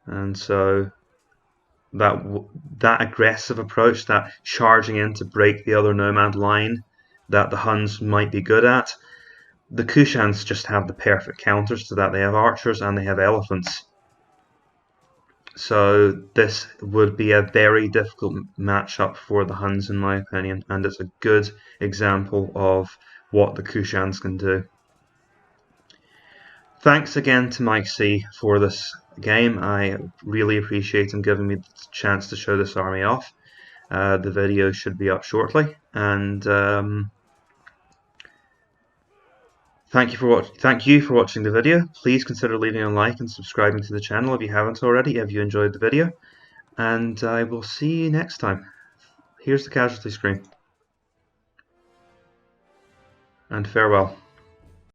And so that aggressive approach, that charging in to break the other nomad line that the Huns might be good at, the Kushans just have the perfect counters to that. They have archers and they have elephants. So this would be a very difficult matchup for the Huns, in my opinion, and it's a good example of what the Kushans can do. Thanks again to Mike C for this game. I really appreciate him giving me the chance to show this army off. The video should be up shortly, and thank you for watching the video. Please consider leaving a like and subscribing to the channel if you haven't already, if you enjoyed the video, and I will see you next time. Here's the casualty screen, and farewell.